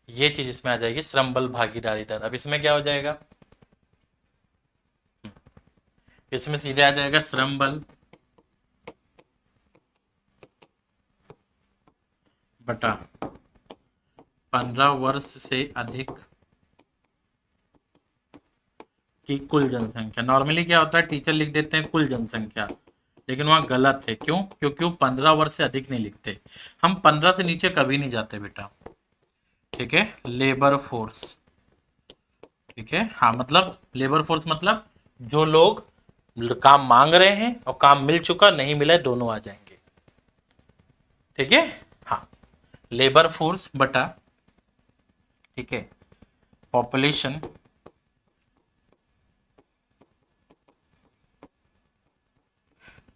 ये चीज इसमें आ जाएगी, श्रम बल भागीदारी दर। अब इसमें क्या हो जाएगा, इसमें सीधे आ जाएगा श्रम बल बटा 15 वर्ष से अधिक की कुल जनसंख्या। नॉर्मली क्या होता है, टीचर लिख देते हैं कुल जनसंख्या, लेकिन वहां गलत है। क्यों? क्योंकि वो 15 वर्ष से अधिक नहीं लिखते, हम 15 से नीचे कभी नहीं जाते बेटा, ठीक है। लेबर फोर्स, ठीक है, हाँ, मतलब लेबर फोर्स मतलब जो लोग काम मांग रहे हैं और काम मिल चुका, नहीं मिला है, दोनों आ जाएंगे, ठीक है। हाँ, लेबर फोर्स बटा, ठीक है, population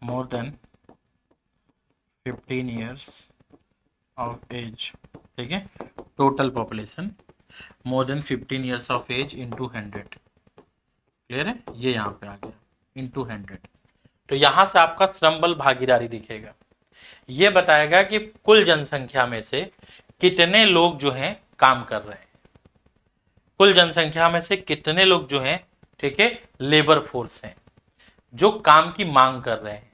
more than 15 years of age, ठीक है, total population more than 15 years of age into 100, clear है, ये यहाँ पे आ गया इंटू 100। तो यहाँ से आपका श्रम बल भागीदारी दिखेगा, ये बताएगा कि कुल जनसंख्या में से कितने लोग जो हैं काम कर रहे हैं, कुल जनसंख्या में से कितने लोग जो हैं, ठीक है, लेबर फोर्स हैं जो काम की मांग कर रहे हैं,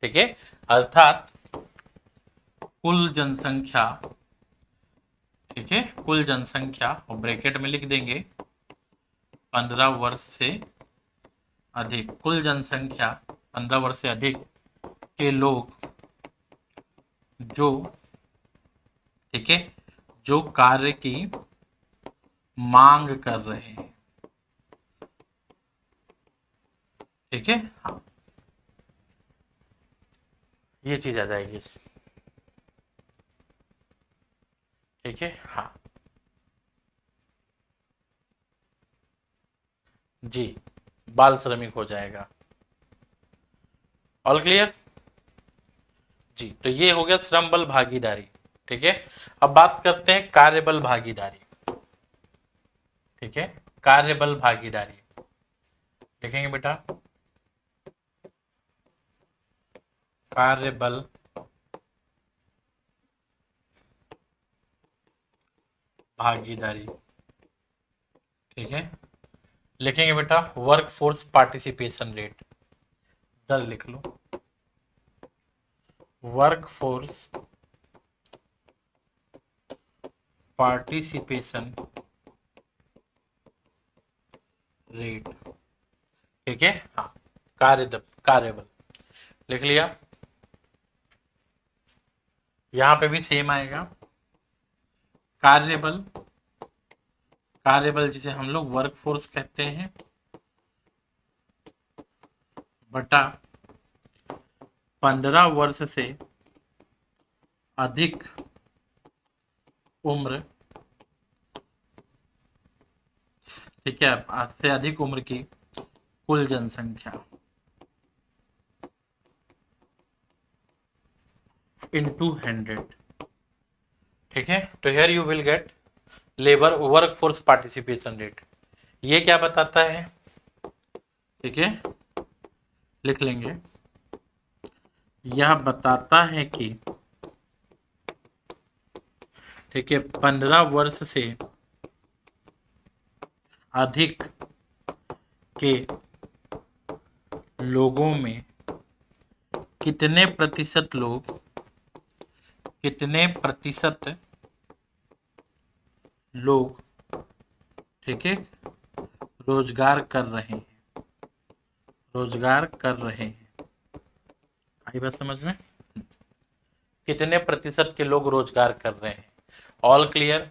ठीक है। अर्थात कुल जनसंख्या, ठीक है, कुल जनसंख्या, और ब्रैकेट में लिख देंगे 15 वर्ष से अधिक, कुल जनसंख्या 15 वर्ष से अधिक के लोग जो, ठीक है, जो कार्य की मांग कर रहे हैं, ठीक है। हाँ, ये चीज आ जाएगी, ठीक है। हाँ जी, बाल श्रमिक हो जाएगा। ऑल क्लियर जी। तो ये हो गया श्रम बल भागीदारी, ठीक है। अब बात करते हैं कार्यबल भागीदारी, ठीक है, कार्यबल भागीदारी देखेंगे बेटा, कार्यबल भागीदारी, ठीक है, लिखेंगे बेटा वर्क फोर्स पार्टिसिपेशन रेट, दर लिख लो, वर्क फोर्स पार्टिसिपेशन रेट, ठीक है। हाँ, कार्यबल लिख लिया, यहां पे भी सेम आएगा, कार्यबल, कार्यबल जिसे हम लोग वर्क फोर्स कहते हैं, बटा 15 वर्ष से अधिक उम्र, ठीक है, से अधिक उम्र की कुल जनसंख्या इंटू 100, ठीक है। तो here you will get labour work force participation rate. ये क्या बताता है, ठीक है, लिख लेंगे, यह बताता है कि, ठीक है, 15 वर्ष से अधिक के लोगों में कितने प्रतिशत लोग, कितने प्रतिशत लोग, ठीक है, रोजगार कर रहे हैं, रोजगार कर रहे हैं। आई बात समझ में? कितने प्रतिशत के लोग रोजगार कर रहे हैं? All clear?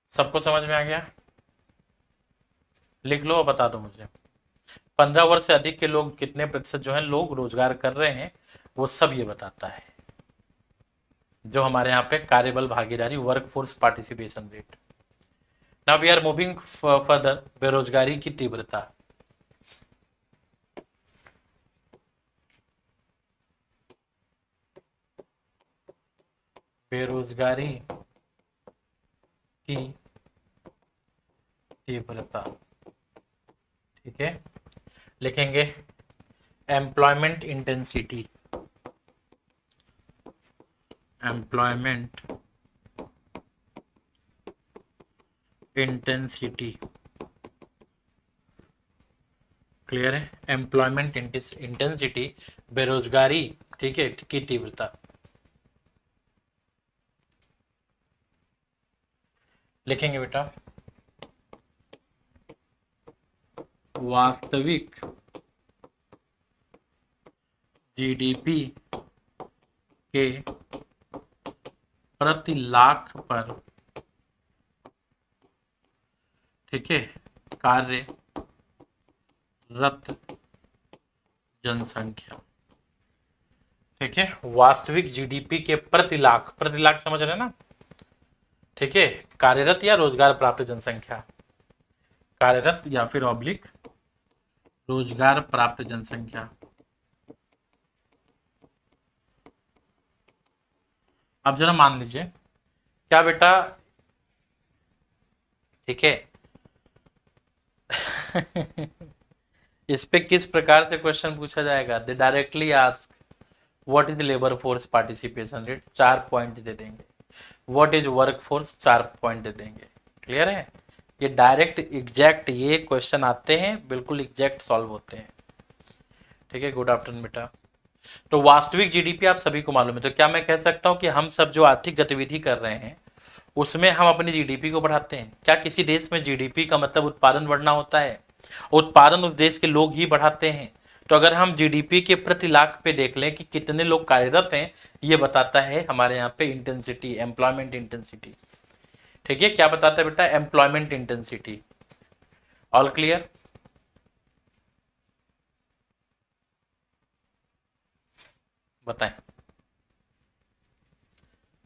सबको समझ में आ गया? लिख लो और बता दो मुझे। 15 वर्ष से अधिक के लोग कितने प्रतिशत जो है लोग रोजगार कर रहे हैं, वो सब ये बताता है जो हमारे यहाँ पे कार्यबल भागीदारी, work force participation rate. Now we are moving further, बेरोजगारी की तीव्रता। बेरोजगारी की तीव्रता, ठीक है, लिखेंगे employment intensity, employment intensity, clear है? एम्प्लॉयमेंट इंटेंसिटी, बेरोजगारी, ठीक है, की तीव्रता। लिखेंगे बेटा वास्तविक जीडीपी के प्रति लाख पर, ठीक है, कार्यरत जनसंख्या, ठीक है, वास्तविक जीडीपी के प्रति लाख, प्रति लाख समझ रहे हैं ना, ठीक है, कार्यरत या रोजगार प्राप्त जनसंख्या, कार्यरत या फिर ऑब्लिक रोजगार प्राप्त जनसंख्या। अब जरा मान लीजिए क्या बेटा, ठीक है, इस पे किस प्रकार से क्वेश्चन पूछा जाएगा? They directly ask what is labour force participation rate, 4 point दे देंगे। What is work force, 4 point दे देंगे। क्लियर है? ये डायरेक्ट एग्जैक्ट ये क्वेश्चन आते हैं, बिल्कुल एग्जैक्ट सॉल्व होते हैं। ठीक है, गुड आफ्टरनून बेटा। तो वास्तविक जीडीपी आप सभी को मालूम है, तो क्या मैं कह सकता हूं कि हम सब जो आर्थिक गतिविधि कर रहे हैं उसमें हम अपनी जीडीपी को बढ़ाते हैं? क्या किसी देश में जीडीपी का मतलब उत्पादन बढ़ना होता है? उत्पादन उस देश के लोग ही बढ़ाते हैं। तो अगर हम जीडीपी के प्रति लाख पे देख लें कि कितने लोग कार्यरत हैं, ये बताता है हमारे यहाँ पे इंटेंसिटी, एम्प्लॉयमेंट इंटेंसिटी। ठीक है, क्या बताता है बेटा? Employment intensity. All clear? बताएं,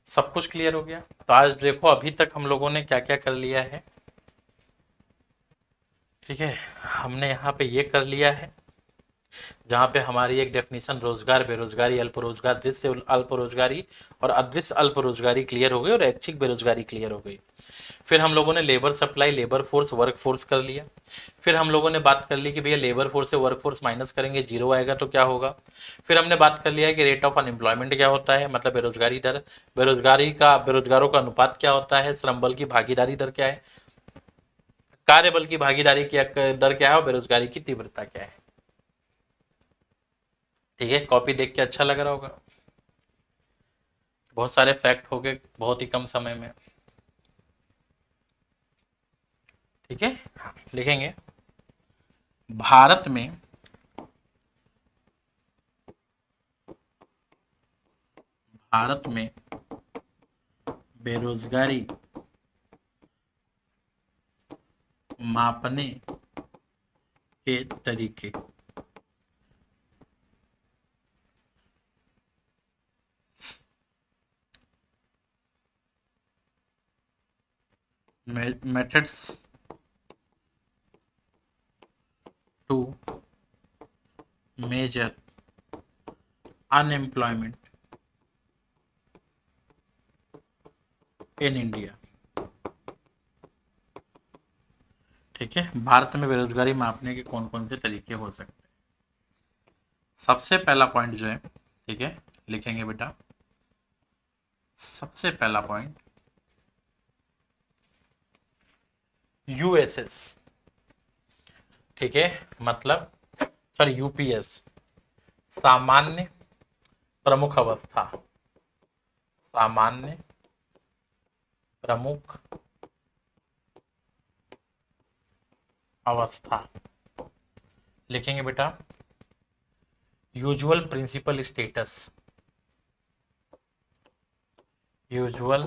सब कुछ क्लियर हो गया? तो आज देखो अभी तक हम लोगों ने क्या क्या कर लिया है। ठीक है, हमने यहाँ पे ये कर लिया है जहाँ पे हमारी एक डेफिनेशन रोजगार, बेरोजगारी, अल्प रोजगार, दृश्य अल्प रोजगारी और अदृश्य अल्प रोजगारी क्लियर हो गई और ऐच्छिक बेरोजगारी क्लियर हो गई। फिर हम लोगों ने labour supply, labour force, work force कर लिया। फिर हम लोगों ने बात कर ली कि भैया लेबर फोर्स से वर्क फोर्स माइनस करेंगे, जीरो आएगा तो क्या होगा। फिर हमने बात कर लिया कि रेट ऑफ अनएम्प्लॉयमेंट क्या होता है, मतलब बेरोजगारी दर, बेरोजगारों का अनुपात क्या होता है, श्रम बल की भागीदारी दर क्या है, कार्यबल की भागीदारी की दर क्या है और बेरोजगारी की तीव्रता क्या है। ठीक है, कॉपी देख के अच्छा लग रहा होगा। बहुत सारे फैक्ट हो गए बहुत ही कम समय में। ठीक है, लिखेंगे भारत में बेरोजगारी मापने के तरीके। Methods to measure unemployment in India. ठीक है, भारत में बेरोजगारी मापने के कौन कौन से तरीके हो सकते हैं? सबसे पहला पॉइंट जो है, ठीक है, लिखेंगे बेटा सबसे पहला पॉइंट यूएसएस। ठीक है, मतलब सॉरी यूपीएस, सामान्य प्रमुख अवस्था, सामान्य प्रमुख अवस्था लिखेंगे बेटा। Usual principal status, usual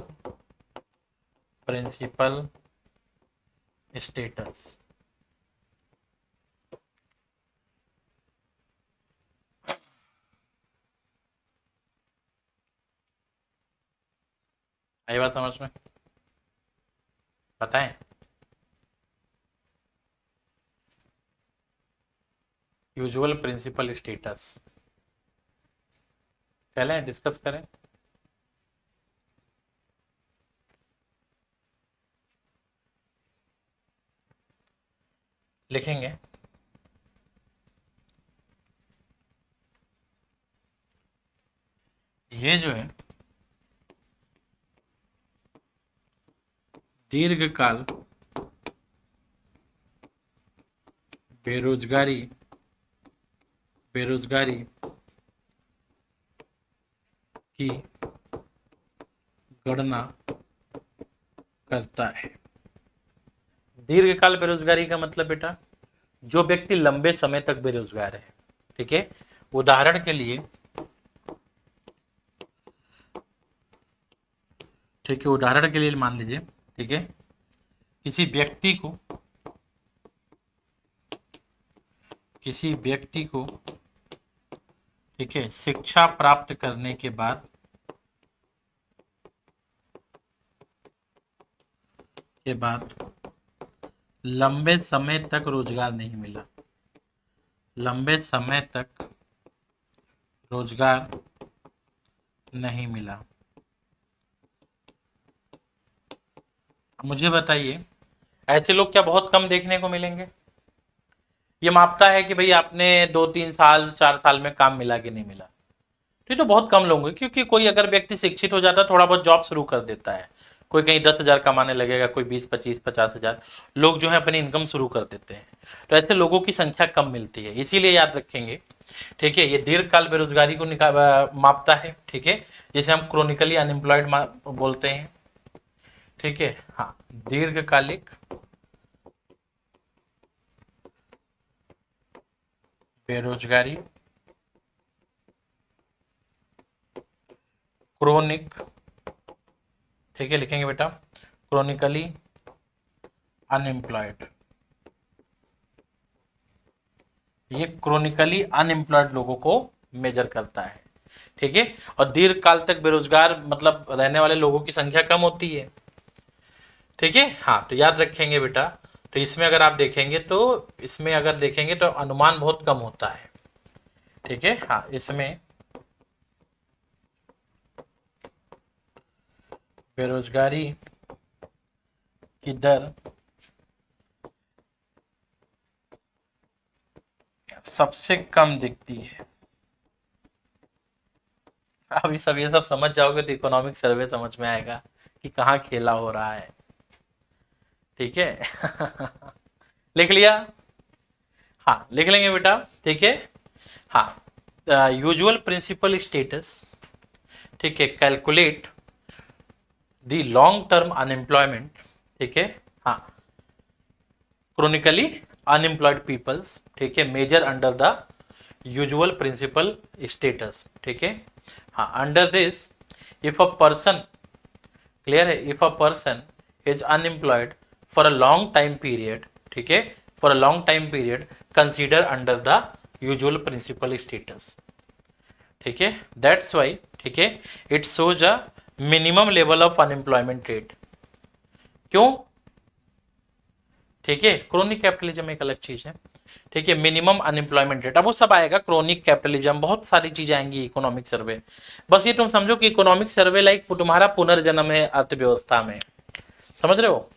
principal status. आई बात समझ में? बताएं। यूजुअल प्रिंसिपल स्टेटस, चलें डिस्कस करें। लिखेंगे ये जो है दीर्घकाल बेरोजगारी की गणना करता है। दीर्घकाल बेरोजगारी का मतलब बेटा जो व्यक्ति लंबे समय तक बेरोजगार है, ठीक है। उदाहरण के लिए, ठीक है, उदाहरण के लिए मान लीजिए, ठीक है, किसी व्यक्ति को ठीक है शिक्षा प्राप्त करने के बाद लंबे समय तक रोजगार नहीं मिला, लंबे समय तक रोजगार नहीं मिला। मुझे बताइए ऐसे लोग क्या बहुत कम देखने को मिलेंगे? ये मापता है कि भाई आपने 2-3 साल 4 साल में काम मिला कि नहीं मिला, तो ये तो बहुत कम लोग हैं। क्योंकि कोई अगर व्यक्ति शिक्षित हो जाता है, थोड़ा बहुत जॉब शुरू कर देता है, कोई कहीं 10,000 कमाने लगेगा, कोई 20-25-50,000 लोग जो है अपनी इनकम शुरू कर देते हैं, तो ऐसे लोगों की संख्या कम मिलती है। इसीलिए याद रखेंगे, ठीक है, ये दीर्घकाल बेरोजगारी को मापता है, ठीक है, जिसे हम क्रोनिकली अनएम्प्लॉयड बोलते हैं, ठीक है। हाँ, दीर्घकालिक बेरोजगारी, क्रोनिक, ठीक है, लिखेंगे बेटा क्रोनिकली अनएम्प्लॉयड। ये क्रोनिकली अनएम्प्लॉयड लोगों को मेजर करता है, ठीक है। और दीर्घ काल तक बेरोजगार मतलब रहने वाले लोगों की संख्या कम होती है, ठीक है। हाँ, तो याद रखेंगे बेटा, तो इसमें अगर आप देखेंगे तो इसमें अगर देखेंगे तो अनुमान बहुत कम होता है, ठीक है। हाँ, इसमें बेरोजगारी की दर सबसे कम दिखती है। अभी सब ये सब समझ जाओगे तो इकोनॉमिक सर्वे समझ में आएगा कि कहाँ खेला हो रहा है, ठीक है। लिख लिया? हाँ, लिख लेंगे बेटा, ठीक है। हाँ, यूजुअल प्रिंसिपल स्टेटस, ठीक है, calculate the long term unemployment, ठीक है। हाँ, क्रोनिकली अनएम्प्लॉयड पीपल्स, ठीक है, measure under the usual principal status, ठीक है। हाँ, under this if a person, clear है, if a person is unemployed for a long time period, ठीक है, for a long time period consider under the usual principal status, ठीक है। That's why, ठीक है, it shows a minimum level of unemployment rate. क्यों? ठीक है, chronic capitalism एक अलग चीज है, ठीक है, मिनिमम अनएम्प्लॉयमेंट रेट, अब वो सब आएगा, क्रोनिक कैपिटलिज्म, बहुत सारी चीजें आएंगी इकोनॉमिक सर्वे। बस ये तुम समझो कि इकोनॉमिक सर्वे लाइक तुम्हारा पुनर्जन्म है अर्थव्यवस्था में, समझ रहे हो।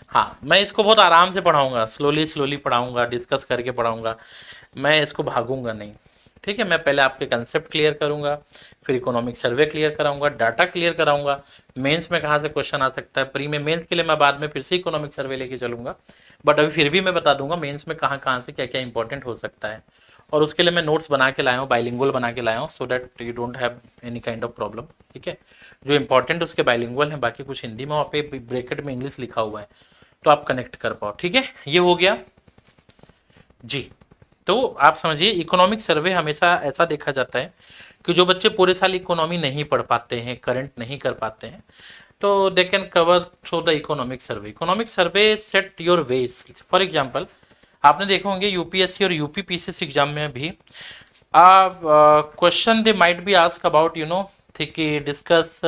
हाँ, मैं इसको बहुत आराम से पढ़ाऊंगा, स्लोली पढ़ाऊंगा, डिस्कस करके पढ़ाऊंगा, मैं इसको भागूंगा नहीं, ठीक है। मैं पहले आपके कंसेप्ट क्लियर करूंगा, फिर इकोनॉमिक सर्वे क्लियर कराऊंगा, डाटा क्लियर कराऊंगा, मेंस में कहाँ से क्वेश्चन आ सकता है, प्री में, मेंस के लिए मैं बाद में फिर से इकोनॉमिक सर्वे लेके चलूंगा, बट अभी फिर भी मैं बता दूंगा मेंस में कहाँ कहाँ से क्या क्या इंपॉर्टेंट हो सकता है। और उसके लिए मैं नोट्स बना के लाया हूँ, बाइलिंगुअल बना के लाया हूँ, सो that you don't have any kind of problem. ठीक है, जो इंपॉर्टेंट उसके बाइलिंगुअल है, बाकी कुछ हिंदी में, वहाँ पे ब्रैकेट में इंग्लिश लिखा हुआ है, तो आप कनेक्ट कर पाओ। ठीक है, ये हो गया जी। तो आप समझिए, इकोनॉमिक सर्वे हमेशा ऐसा देखा जाता है कि जो बच्चे पूरे साल इकोनॉमी नहीं पढ़ पाते हैं, करंट नहीं कर पाते हैं, तो they can cover through the economic survey. Economic survey set your wage. For example, आपने देखे होंगे यूपीएससी और यूपीपीसीएस एग्जाम में भी question they might be ask about ठीक discuss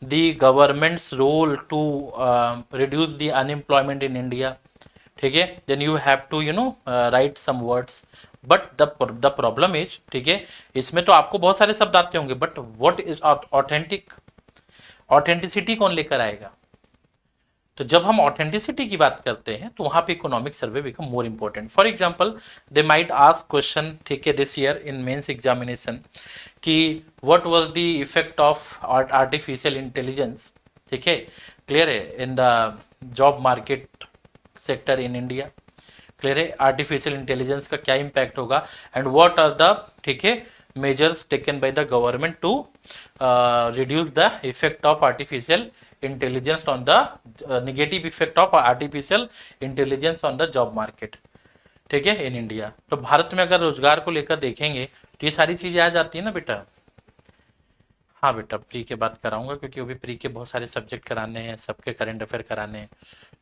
the government's role to reduce the unemployment in India. ठीक है, then you have to write some words, but the problem is, ठीक है, इसमें तो आपको बहुत सारे शब्द आते होंगे, but what is authentic, authenticity कौन लेकर आएगा? तो जब हम ऑथेंटिसिटी की बात करते हैं तो वहां पे economic survey become more important. For example, they might ask question, ठीक है, this year in mains examination कि what was the effect of artificial intelligence, ठीक है, क्लियर है, in the job market sector in India. Clear है, artificial intelligence का क्या impact होगा, एंड व्हाट आर द, ठीक है, measures taken by the government to reduce the effect of artificial intelligence on the negative effect of artificial intelligence on the job market। ठीक है, in India. तो भारत में अगर रोजगार को लेकर देखेंगे तो ये सारी चीजें आ जाती है ना बेटा। हाँ बेटा, प्री के बात कराऊंगा, क्योंकि अभी प्री के बहुत सारे सब्जेक्ट कराने हैं, सबके करंट अफेयर कराने हैं।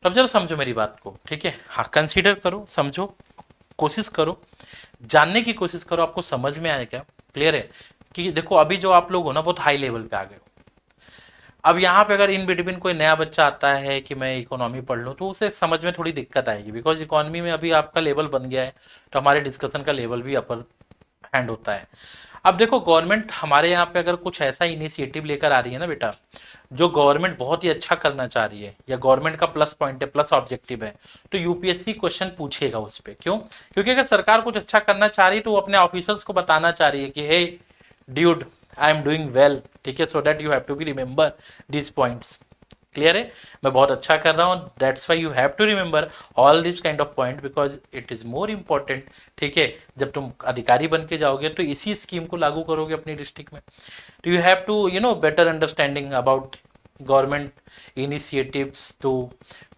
तो अब जरा समझो मेरी बात को, ठीक है, हाँ, कंसीडर करो, समझो, कोशिश करो, जानने की कोशिश करो, आपको समझ में आएगा। क्लियर है कि देखो, अभी जो आप लोग हो ना, बहुत हाई लेवल पे आ गए हो। अब यहाँ पे अगर इन बिटवीन कोई नया बच्चा आता है कि मैं इकोनॉमी पढ़ लूँ, तो उसे समझ में थोड़ी दिक्कत आएगी, बिकॉज इकोनॉमी में अभी आपका लेवल बन गया है, तो हमारे डिस्कशन का लेवल भी अपर हैंड होता है। अब देखो, गवर्नमेंट हमारे यहाँ पे अगर कुछ ऐसा इनिशिएटिव लेकर आ रही है ना बेटा, जो गवर्नमेंट बहुत ही अच्छा करना चाह रही है, या गवर्नमेंट का प्लस पॉइंट है, प्लस ऑब्जेक्टिव है, तो यूपीएससी क्वेश्चन पूछेगा उस पर। क्यों? क्योंकि अगर सरकार कुछ अच्छा करना चाह रही है तो वो अपने ऑफिसर्स को बताना चाह रही है कि hey dude, I am doing well, ठीक है, so that you have to be remember this points. Clear है, मैं बहुत अच्छा कर रहा हूँ, that's why you have to remember all this kind of point, because it is more important. ठीक है, जब तुम अधिकारी बन के जाओगे तो इसी स्कीम को लागू करोगे अपनी डिस्ट्रिक्ट में, तो you have to better understanding about government initiatives to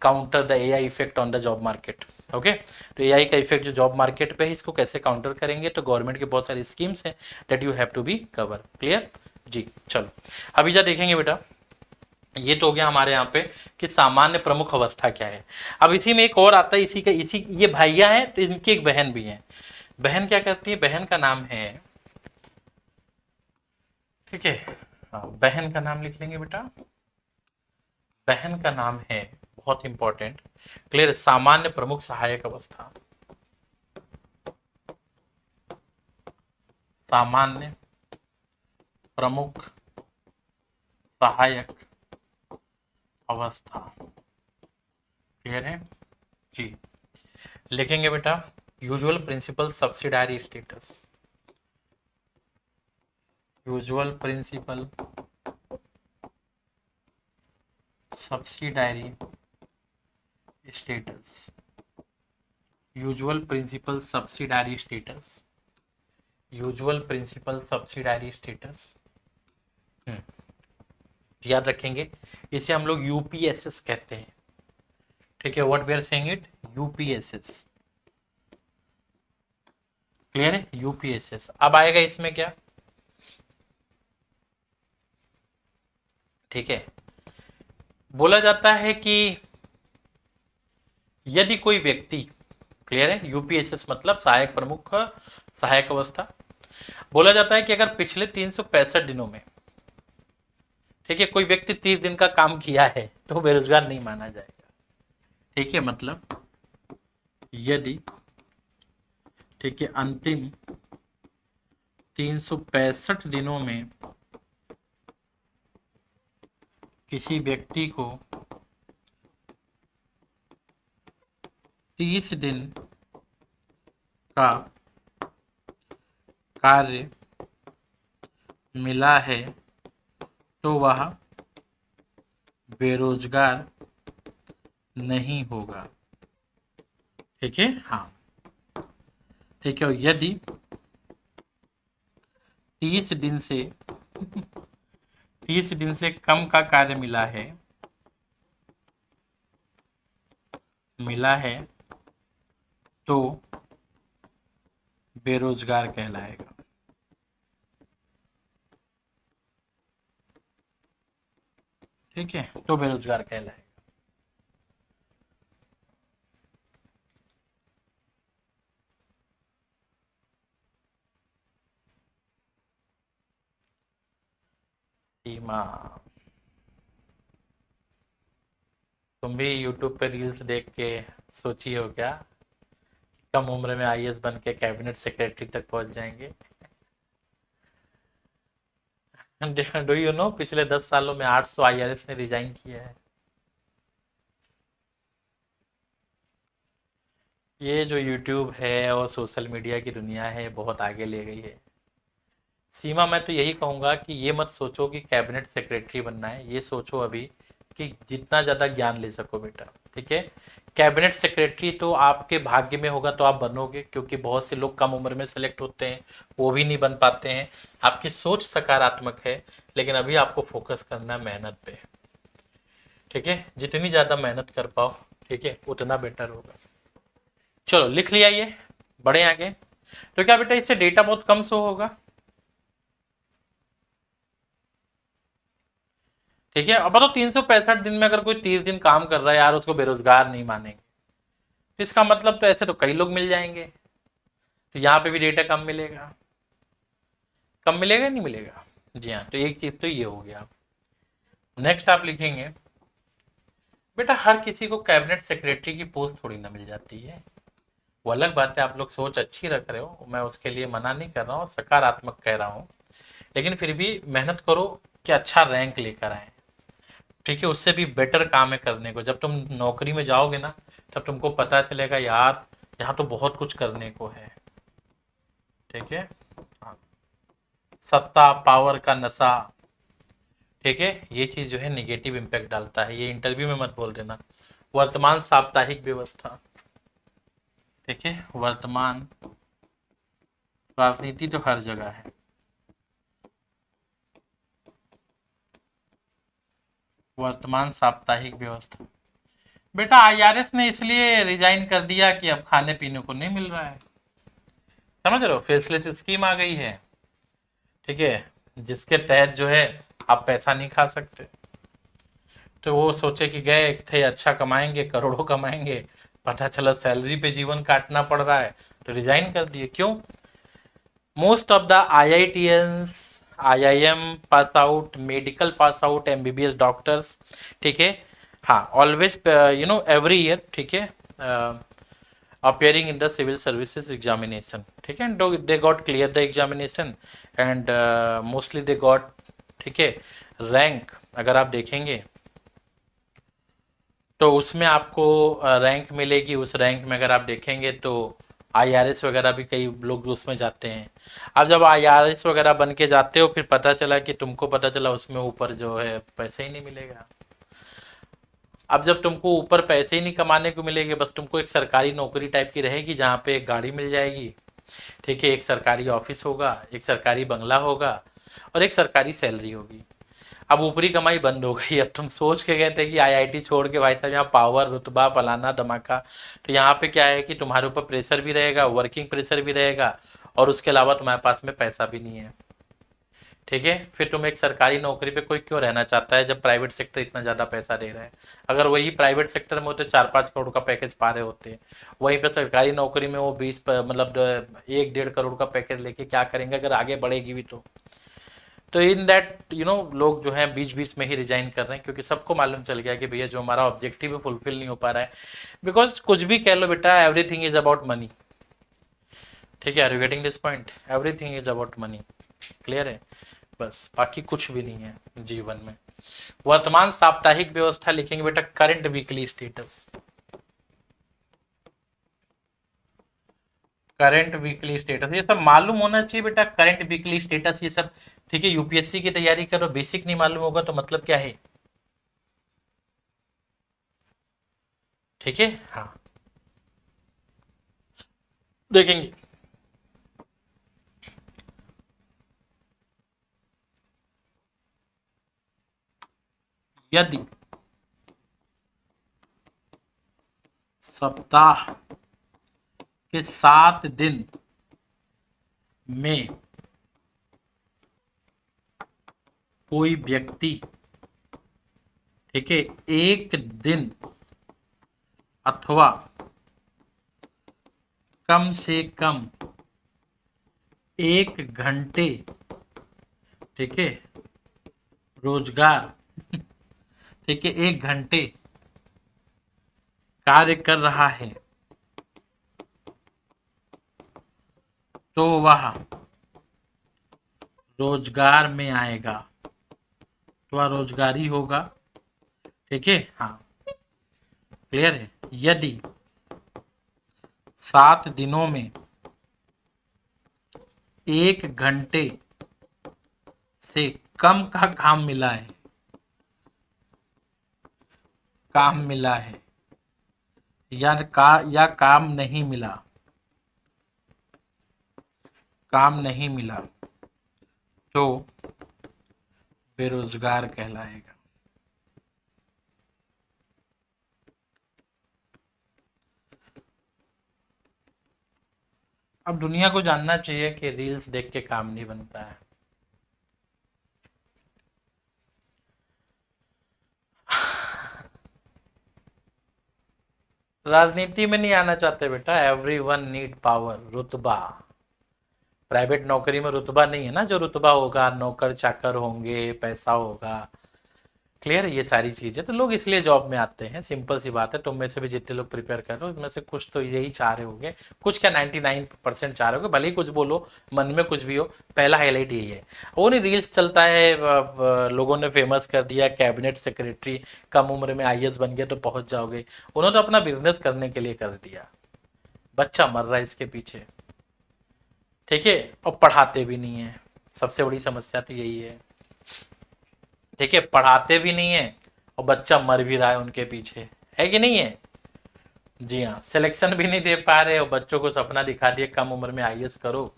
counter the AI effect on the job market. Okay, तो एआई का इफेक्ट जो जॉब मार्केट पे है, इसको कैसे काउंटर करेंगे, तो गवर्नमेंट के बहुत सारी स्कीम्स हैं that you have to be cover. Clear जी, चलो अभी जा देखेंगे बेटा, ये तो हो गया हमारे यहाँ पे कि सामान्य प्रमुख अवस्था क्या है। अब इसी में एक और आता है, इसी ये भैया है तो इनकी एक बहन भी है। बहन क्या करती है? बहन का नाम है, ठीक है, हाँ, बहन का नाम लिख लेंगे बेटा। बहन का नाम है, बहुत इंपॉर्टेंट, क्लियर, सामान्य प्रमुख सहायक अवस्था। सामान्य प्रमुख सहायक अवस्था। क्लियर है जी, लिखेंगे बेटा usual principal subsidiary status. Usual principal subsidiary status. Usual principal subsidiary status. Usual principal subsidiary status याद रखेंगे, इसे हम लोग यूपीएसएस कहते हैं। ठीक है, what we are saying it, UPSS. Clear है, यूपीएसएस। अब आएगा इसमें क्या, ठीक है, बोला जाता है कि यदि कोई व्यक्ति, क्लियर है, यूपीएसएस मतलब सहायक प्रमुख सहायक अवस्था, बोला जाता है कि अगर पिछले 365 दिनों में, ठीक है, कोई व्यक्ति 30 दिन का काम किया है तो बेरोजगार नहीं माना जाएगा। ठीक है, मतलब यदि, ठीक है, अंतिम 365 दिनों में किसी व्यक्ति को 30 दिन का कार्य मिला है तो वह बेरोजगार नहीं होगा। ठीक है, हाँ, ठीक है, यदि 30 दिन से 30 दिन से कम का कार्य मिला है तो बेरोजगार कहलाएगा। ठीक है, तो बेरोजगार कहलाएगा। सीमा, तुम भी यूट्यूब पे रील्स देख के सोची हो क्या कम उम्र में आईएएस बन के कैबिनेट सेक्रेटरी तक पहुंच जाएंगे? डू यू नो पिछले 10 सालों में 800 आईआरएस ने रिजाइन किया है। ये जो यूट्यूब है और सोशल मीडिया की दुनिया है बहुत आगे ले गई है। सीमा, मैं तो यही कहूंगा कि ये मत सोचो कि कैबिनेट सेक्रेटरी बनना है, ये सोचो अभी कि जितना ज़्यादा ज्ञान ले सको बेटा। ठीक है, कैबिनेट सेक्रेटरी तो आपके भाग्य में होगा तो आप बनोगे, क्योंकि बहुत से लोग कम उम्र में सेलेक्ट होते हैं, वो भी नहीं बन पाते हैं। आपकी सोच सकारात्मक है, लेकिन अभी आपको फोकस करना है मेहनत पे। ठीक है, जितनी ज़्यादा मेहनत कर पाओ, ठीक है, उतना बेटर होगा। चलो लिख लिया ये, बढ़े आगे। तो क्या बेटा इससे डेटा बहुत कम शो होगा? ठीक है, अब बताओ 365 दिन में अगर कोई 30 दिन काम कर रहा है यार, उसको बेरोजगार नहीं मानेंगे? इसका मतलब तो ऐसे तो कई लोग मिल जाएंगे, तो यहाँ पे भी डेटा कम मिलेगा। कम मिलेगा नहीं मिलेगा? जी हाँ, तो एक चीज तो ये हो गया। नेक्स्ट आप लिखेंगे, बेटा हर किसी को कैबिनेट सेक्रेटरी की पोस्ट थोड़ी ना मिल जाती है। वो अलग बात है, आप लोग सोच अच्छी रख रहे हो, मैं उसके लिए मना नहीं कर रहा हूँ, सकारात्मक कह रहा हूँ। लेकिन फिर भी मेहनत करो कि अच्छा रैंक लेकर आए। ठीक है, उससे भी बेटर काम है करने को। जब तुम नौकरी में जाओगे ना, तब तुमको पता चलेगा यार यहाँ तो बहुत कुछ करने को है। ठीक है, हाँ, सत्ता पावर का नशा, ठीक है, ये चीज जो है निगेटिव इम्पैक्ट डालता है, ये इंटरव्यू में मत बोल देना। वर्तमान साप्ताहिक व्यवस्था, ठीक है, वर्तमान राजनीति तो हर जगह है। वर्तमान साप्ताहिक व्यवस्था, बेटा आईआरएस ने इसलिए रिजाइन कर दिया कि अब खाने पीने को नहीं मिल रहा है। समझ रहे हो, फेसलेस स्कीम आ गई है। ठीक है, जिसके तहत जो है आप पैसा नहीं खा सकते। तो वो सोचे कि गए थे अच्छा कमाएंगे, करोड़ों कमाएंगे, पता चला सैलरी पे जीवन काटना पड़ रहा है, तो रिजाइन कर दिए। क्यों? Most of the IITians, IIM pass out, medical pass out, MBBS doctors, ठीक है, हाँ, always you know every year, ठीक है, appearing in the civil services examination, ठीक है, they got clear the examination and mostly they got, ठीक है, rank अगर आप देखेंगे तो उसमें आपको रैंक मिलेगी। उस रैंक में अगर आप देखेंगे तो आईआरएस वगैरह भी कई लोग उसमें जाते हैं। अब जब आईआरएस वगैरह बन के जाते हो, फिर पता चला कि तुमको पता चला उसमें ऊपर जो है पैसे ही नहीं मिलेगा। अब जब तुमको ऊपर पैसे ही नहीं कमाने को मिलेंगे, बस तुमको एक सरकारी नौकरी टाइप की रहेगी जहाँ पे एक गाड़ी मिल जाएगी, ठीक है, एक सरकारी ऑफिस होगा, एक सरकारी बंगला होगा और एक सरकारी सैलरी होगी। अब ऊपरी कमाई बंद हो गई। अब तुम सोच के गए थे कि आईआईटी छोड़ के भाई साहब यहाँ पावर रुतबा फलाना धमाका, तो यहाँ पे क्या है कि तुम्हारे ऊपर प्रेशर भी रहेगा, वर्किंग प्रेशर भी रहेगा, और उसके अलावा तुम्हारे पास में पैसा भी नहीं है। ठीक है, फिर तुम एक सरकारी नौकरी पे कोई क्यों रहना चाहता है जब प्राइवेट सेक्टर इतना ज़्यादा पैसा दे रहा है? अगर वही प्राइवेट सेक्टर में होते 4-5 करोड़ का पैकेज पा रहे होते, वहीं पे सरकारी नौकरी में वो 1-1.5 करोड़ का पैकेज लेके क्या करेंगे अगर आगे बढ़ेगी भी तो इन दैट यू नो लोग जो हैं बीच बीच में ही रिजाइन कर रहे हैं, क्योंकि सबको मालूम चल गया कि भैया जो हमारा ऑब्जेक्टिव है फुलफिल नहीं हो पा रहा है। बिकॉज कुछ भी कह लो बेटा, एवरीथिंग इज अबाउट मनी। ठीक है, are you getting this point? Everything is about money. Clear है? बस, बाकी कुछ भी नहीं है जीवन में। वर्तमान साप्ताहिक व्यवस्था लिखेंगे बेटा, current weekly status, current weekly status, ये सब मालूम होना चाहिए बेटा, करंट वीकली स्टेटस ये सब। ठीक है, यूपीएससी की तैयारी करो, बेसिक नहीं मालूम होगा तो मतलब क्या है? ठीक है, हाँ, देखेंगे यदि सप्ताह के 7 दिन में कोई व्यक्ति, ठीक है, एक दिन अथवा कम से कम 1 घंटे, ठीक है, रोजगार, ठीक है, 1 घंटे कार्य कर रहा है, तो वह रोजगार में आएगा, तो वह रोजगारी होगा। ठीक है, हाँ, क्लियर है। यदि 7 दिनों में 1 घंटे से कम का काम मिला है, या काम नहीं मिला, तो बेरोजगार कहलाएगा। अब दुनिया को जानना चाहिए कि रील्स देख के काम नहीं बनता है। राजनीति में नहीं आना चाहते बेटा, एवरीवन नीड पावर, रुतबा। प्राइवेट नौकरी में रुतबा नहीं है ना, जो रुतबा होगा, नौकर चाकर होंगे, पैसा होगा। क्लियर है ये सारी चीजें, तो लोग इसलिए जॉब में आते हैं, सिंपल सी बात है। तुम में से भी जितने लोग प्रिपेयर कर रहे हो, इसमें से कुछ तो यही चाह रहे होंगे, कुछ क्या 99% चाह रहे होगे, भले ही कुछ बोलो, मन में कुछ भी हो, पहला हाईलाइट यही है। वो नहीं रील्स चलता है, लोगों ने फेमस कर दिया, कैबिनेट सेक्रेटरी कम उम्र में आईएएस बन गए तो पहुंच जाओगे। उन्होंने तो अपना बिजनेस करने के लिए कर दिया, बच्चा मर रहा है इसके पीछे, ठीक है, और पढ़ाते भी नहीं है। सबसे बड़ी समस्या तो यही है, ठीक है, पढ़ाते भी नहीं है और बच्चा मर भी रहा है उनके पीछे, है कि नहीं है? जी हाँ, सिलेक्शन भी नहीं दे पा रहे और बच्चों को सपना दिखा दिए कम उम्र में आईएएस करो,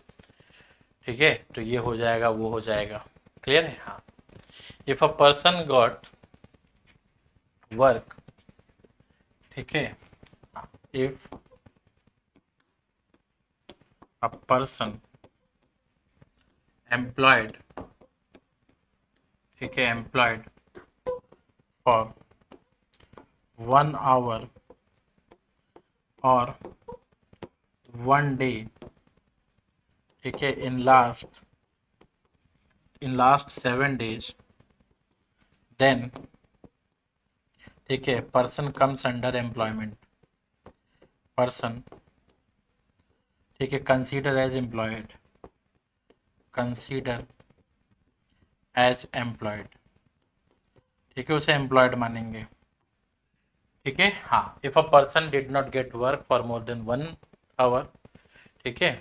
ठीक है, तो ये हो जाएगा, वो हो जाएगा। क्लियर है? हाँ। If a person got work, ठीक है, इफ अ पर्सन एम्प्लॉयड, ठीक है, एम्प्लॉयड फॉर 1 hour और 1 day, ठीक है, इन लास्ट 7 days, देन, ठीक है, person comes under employment, person, ठीक है, consider as employed, consider as employed, ठीक है, उसे एम्प्लॉयड मानेंगे। ठीक है, हाँ। If a person did not get work for more than 1 hour, ठीक है।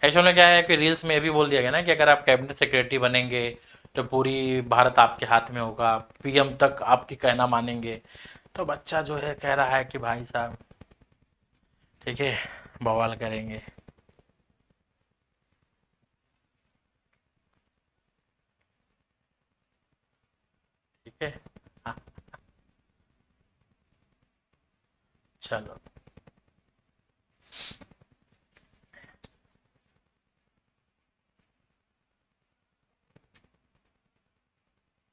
एक्चुअल में क्या है कि रील्स में भी बोल दिया गया ना कि अगर आप कैबिनेट सेक्रेटरी बनेंगे तो पूरी भारत आपके हाथ में होगा, पीएम तक आपकी कहना मानेंगे। तो बच्चा जो है कह रहा है कि भाई साहब, ठीक है, बवाल करेंगे। ठीक है, हाँ, चलो।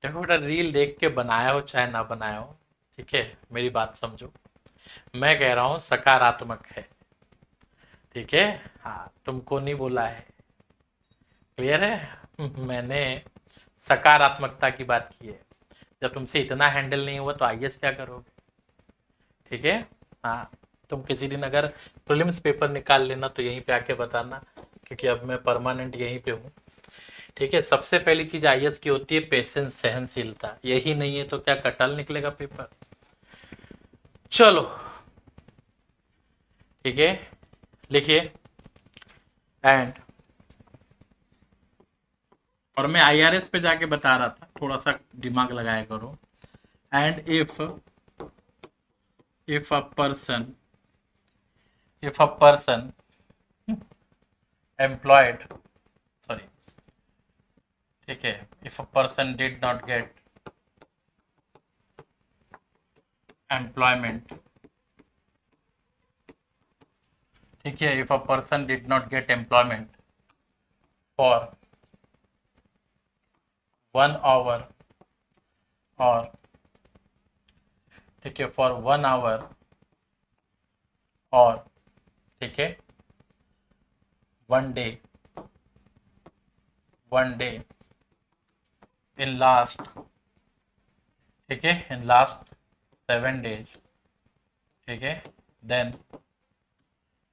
देखो बेटा, रील देख के बनाया हो चाहे ना बनाया हो, ठीक है, मेरी बात समझो। मैं कह रहा हूँ सकारात्मक है, ठीक है, हाँ, तुमको नहीं बोला है। क्लियर है? मैंने सकारात्मकता की बात की है। जब तुमसे इतना हैंडल नहीं हुआ तो आईएएस क्या करोगे? ठीक है, हाँ। तुम किसी दिन अगर प्रीलिम्स पेपर निकाल लेना तो यहीं पे आके बताना, क्योंकि अब मैं परमानेंट यहीं पे हूँ। ठीक है, सबसे पहली चीज आईएएस की होती है पेशेंस, सहनशीलता। यही नहीं है तो क्या कटल निकलेगा पेपर? चलो, ठीक है, लिखिए। एंड, और मैं आईआरएस पे जाके बता रहा था, थोड़ा सा दिमाग लगाया करो। And if a person employed, sorry, ठीक है, if a person did not get employment, ठीक है, if a person did not get employment for 1 hour और, ठीक है, फॉर 1 आवर और, ठीक है, 1 डे, 1 डे इन लास्ट, ठीक है, इन लास्ट 7 days, ठीक है, देन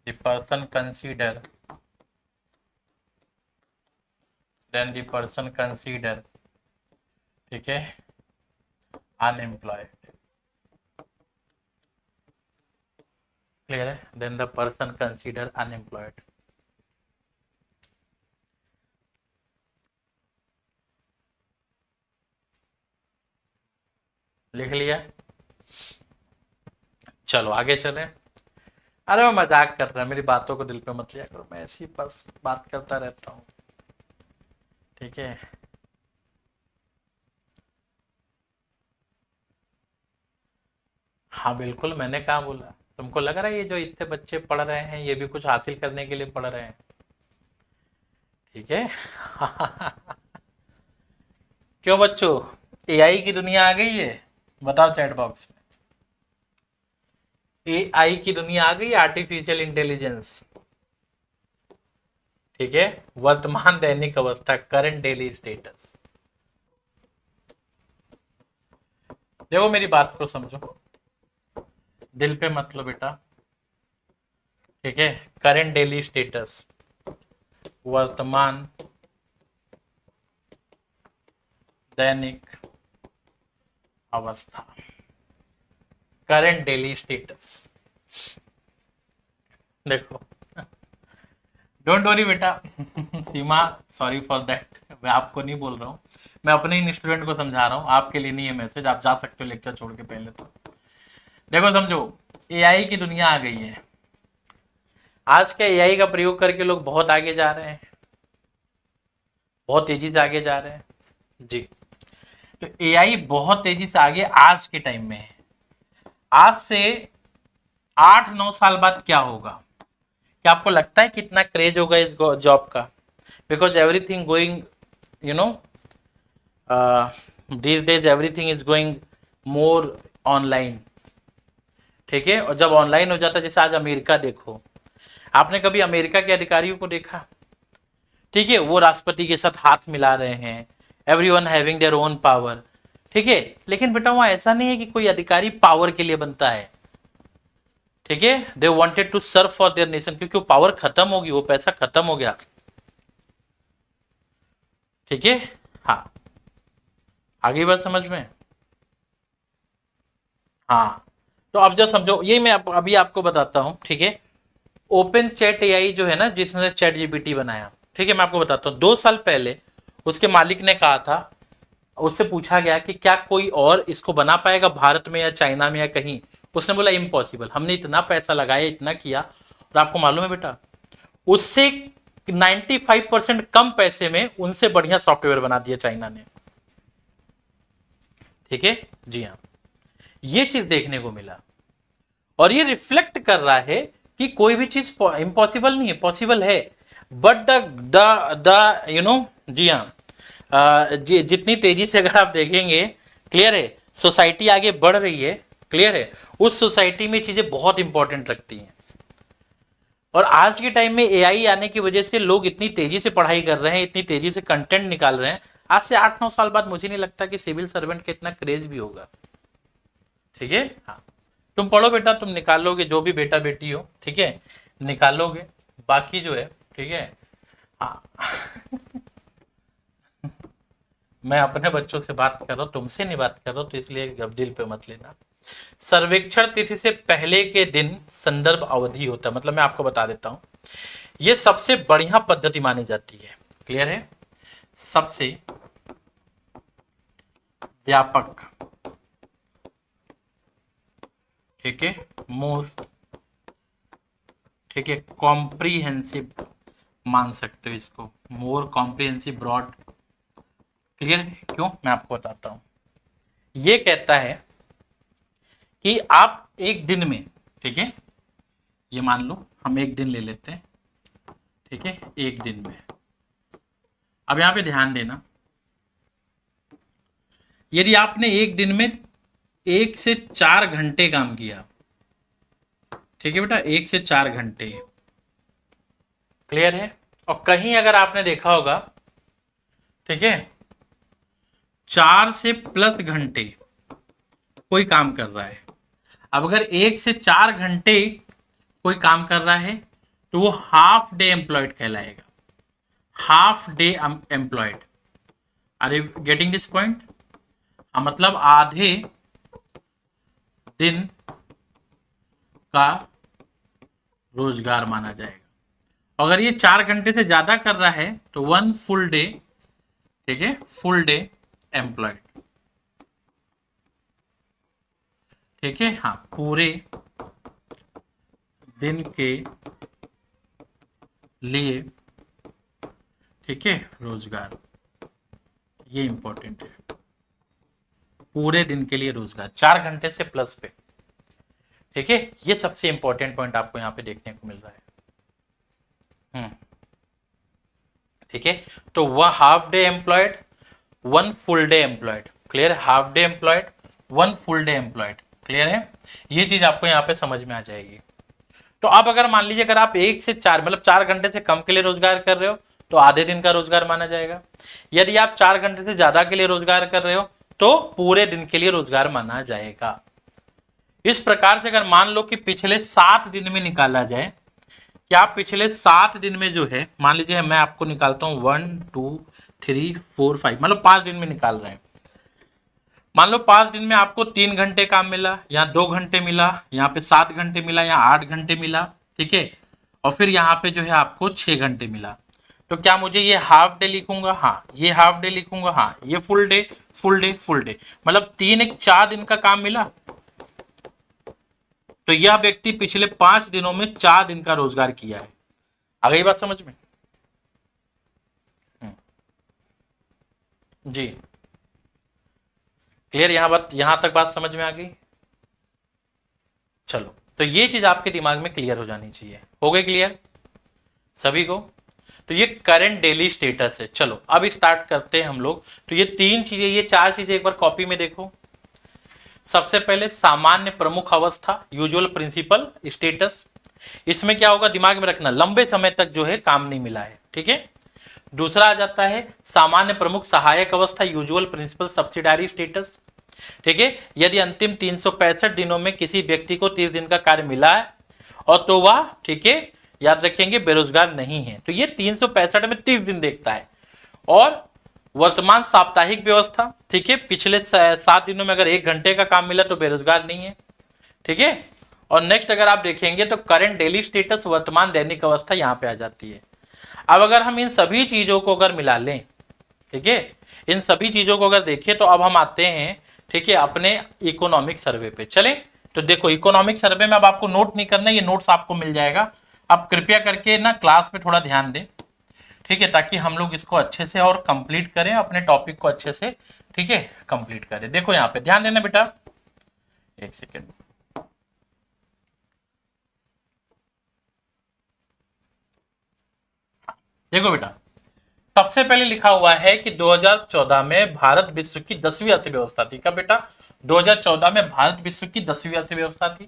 द पर्सन कंसीडर, ठीक है, अनएम्प्लॉयड, क्लियर है, then the person consider unemployed. लिख लिया, चलो आगे चले। अरे मैं मजाक कर रहा, मेरी बातों को दिल पे मत लिया करो, मैं ऐसी बस बात करता रहता हूँ, ठीक है। हाँ बिल्कुल, मैंने कहा बोला, तुमको लग रहा है ये जो इतने बच्चे पढ़ रहे हैं ये भी कुछ हासिल करने के लिए पढ़ रहे हैं, ठीक है। क्यों बच्चों, एआई की दुनिया आ गई है, बताओ चैट बॉक्स में, एआई की दुनिया आ गई, आर्टिफिशियल इंटेलिजेंस, ठीक है, वर्तमान दैनिक अवस्था, करंट डेली स्टेटस। देखो मेरी बात को समझो, दिल पे मत लो बेटा, ठीक है, करंट डेली स्टेटस, वर्तमान दैनिक अवस्था, करंट डेली स्टेटस। देखो, डोंट वरी बेटा, सीमा, सॉरी फॉर दैट, मैं आपको नहीं बोल रहा हूँ, मैं अपने इन स्टूडेंट को समझा रहा हूँ, आपके लिए नहीं है मैसेज, आप जा सकते हो लेक्चर छोड़ के पहले तो। देखो समझो, एआई की दुनिया आ गई है, आज के एआई का प्रयोग करके लोग बहुत आगे जा रहे हैं, बहुत तेजी से आगे जा रहे हैं जी। तो एआई बहुत तेजी से आगे आज के टाइम में है, आज से 8-9 साल बाद क्या होगा, क्या आपको लगता है कितना क्रेज होगा इस जॉब का? Because everything going, you know, these days everything is going more online, ठीक है। और जब ऑनलाइन हो जाता है, जैसे आज अमेरिका देखो, आपने कभी अमेरिका के अधिकारियों को देखा? ठीक है, वो राष्ट्रपति के साथ हाथ मिला रहे हैं, everyone having their own power, ठीक है। लेकिन बेटा वहां ऐसा नहीं है कि कोई अधिकारी पावर के लिए बनता है, ठीक है। They wanted to serve for their nation, क्योंकि वो पावर खत्म होगी, वो पैसा खत्म हो गया, ठीक है। हाँ, आगे बात समझ में? हाँ, तो अब जब समझो, ये मैं अभी आपको बताता हूं, ठीक है। ओपन चैट एआई जो है ना, जिसने चैट जीपीटी बनाया, ठीक है, मैं आपको बताता हूँ, 2 साल पहले उसके मालिक ने कहा था, उससे पूछा गया कि क्या कोई और इसको बना पाएगा भारत में या चाइना में या कहीं, उसने बोला इम्पॉसिबल, हमने इतना पैसा लगाया, इतना किया, और आपको मालूम है बेटा, उससे 95% कम पैसे में उनसे बढ़िया सॉफ्टवेयर बना दिया चाइना ने, ठीक है जी हाँ। ये चीज देखने को मिला, और ये रिफ्लेक्ट कर रहा है कि कोई भी चीज इम्पॉसिबल नहीं है, पॉसिबल है, बट द यू नो, जी हाँ, जितनी तेजी से अगर आप देखेंगे, क्लियर है, सोसाइटी आगे बढ़ रही है, क्लियर है, उस सोसाइटी में चीजें बहुत इंपॉर्टेंट रखती हैं। और आज के टाइम में एआई आने की वजह से लोग इतनी तेजी से पढ़ाई कर रहे हैं, इतनी तेजी से कंटेंट निकाल रहे हैं, आज से 8-9 साल बाद मुझे नहीं लगता कि सिविल सर्वेंट का इतना क्रेज भी होगा, ठीक है। हाँ, तुम पढ़ो बेटा, तुम निकालोगे, जो भी बेटा बेटी हो, ठीक है, निकालोगे, बाकी जो है, ठीक है। हाँ, मैं अपने बच्चों से बात कर रहा हूँ, तुमसे नहीं बात कर रहा हूँ, तो इसलिए अब दिल पे मत लेना। सर्वेक्षण तिथि से पहले के दिन संदर्भ अवधि होता है, मतलब मैं आपको बता देता हूं, ये सबसे बढ़िया पद्धति मानी जाती है, क्लियर है, सबसे व्यापक, ठीक है, मोस्ट, ठीक है, कॉम्प्रीहेंसिव मान सकते हो इसको, मोर कॉम्प्रीहेंसिव, ब्रॉड, क्लियर है। क्यों, मैं आपको बताता हूं, ये कहता है कि आप एक दिन में, ठीक है, ये मान लो हम एक दिन ले लेते हैं, ठीक है, एक दिन में। अब यहां पे ध्यान देना, यदि आपने एक दिन में 1 से 4 घंटे काम किया, ठीक है बेटा, 1 से 4 घंटे, क्लियर है। और कहीं अगर आपने देखा होगा, ठीक है, 4 से+ घंटे कोई काम कर रहा है। अब अगर 1 से 4 घंटे कोई काम कर रहा है तो वो हाफ डे एम्प्लॉयड कहलाएगा, half day employed. Are you getting this point? मतलब आधे दिन का रोजगार माना जाएगा। अगर ये 4 घंटे से ज्यादा कर रहा है तो 1 फुल डे, ठीक है, फुल डे एम्प्लॉयड, ठीक है, हाँ, पूरे दिन के लिए, ठीक है, रोजगार, ये इंपॉर्टेंट है, पूरे दिन के लिए रोजगार 4 घंटे से प्लस पे, ठीक है, ये सबसे इंपॉर्टेंट पॉइंट आपको यहां पे देखने को मिल रहा है। ठीक है, तो वह half day employed, 1 full day employed, clear है, half day employed, 1 full day employed, clear है, ये चीज आपको यहाँ पे समझ में आ जाएगी। तो अब अगर मान लीजिए अगर आप 1 से 4 मतलब 4 घंटे से कम के लिए रोजगार कर रहे हो तो आधे दिन का रोजगार माना जाएगा। यदि आप 4 घंटे से ज्यादा के लिए रोजगार कर रहे हो तो पूरे दिन के लिए रोजगार माना जाएगा। इस प्रकार से अगर मान लो कि पिछले 7 दिन में निकाला जाए, कि आप पिछले 7 दिन में जो है, मान लीजिए मैं आपको निकालता हूं 1 2 3 4 5, मतलब 5 दिन में निकाल रहे हैं। मान लो 5 दिन में आपको 3 घंटे काम मिला, यहाँ 2 घंटे मिला, यहाँ पे 7 घंटे मिला, यहाँ 8 घंटे मिला, ठीक है, और फिर यहाँ पे जो है आपको 6 घंटे मिला। तो क्या मुझे ये हाफ डे लिखूंगा? हाँ, ये हाफ डे लिखूंगा, हाँ, ये full day, full day, full day, मतलब 3 1 4 दिन का काम मिला। तो यह व्यक्ति पिछले 5 दिनों में 4 दिन का रोजगार किया है। आ गई बात समझ में? जी, क्लियर, यहां तक बात समझ में आ गई? चलो, तो ये चीज आपके दिमाग में क्लियर हो जानी चाहिए। हो गई क्लियर सभी को? तो ये करंट डेली स्टेटस है। चलो अब स्टार्ट करते हैं हम लोग। तो ये 3 चीजें, ये 4 चीजें एक बार कॉपी में देखो। सबसे पहले सामान्य प्रमुख अवस्था, यूजुअल प्रिंसिपल स्टेटस, इसमें क्या होगा दिमाग में रखना, लंबे समय तक जो है काम नहीं मिला है, ठीक है। दूसरा आ जाता है सामान्य प्रमुख सहायक अवस्था, यूजुअल प्रिंसिपल सब्सिडारी स्टेटस, ठीक है, यदि अंतिम 365 दिनों में किसी व्यक्ति को 30 दिन का कार्य मिला है और तो वह, ठीक है, याद रखेंगे, बेरोजगार नहीं है। तो ये 365 में 30 दिन देखता है। और वर्तमान साप्ताहिक व्यवस्था, ठीक है, पिछले 7 दिनों में अगर 1 घंटे का काम मिला तो बेरोजगार नहीं है, ठीक है। और नेक्स्ट अगर आप देखेंगे तो करंट डेली स्टेटस, वर्तमान दैनिक अवस्था यहां पे आ जाती है। अब अगर हम इन सभी चीजों को अगर मिला लें, ठीक है, इन सभी चीजों को अगर देखें तो अब हम आते हैं, ठीक है, अपने इकोनॉमिक सर्वे पे। चले तो देखो, इकोनॉमिक सर्वे में अब आपको नोट नहीं करना, ये नोट्स आपको मिल जाएगा। अब कृपया करके ना क्लास पे थोड़ा ध्यान दें, ठीक है, ताकि हम लोग इसको अच्छे से और कंप्लीट करें, अपने टॉपिक को अच्छे से, ठीक है, कंप्लीट करें। देखो यहाँ पे ध्यान देना बेटा, एक सेकेंड, देखो बेटा, सबसे पहले लिखा हुआ है कि 2014 में भारत विश्व की 10वीं अर्थव्यवस्था थी। कब बेटा? 2014 में भारत विश्व की 10वीं अर्थव्यवस्था थी,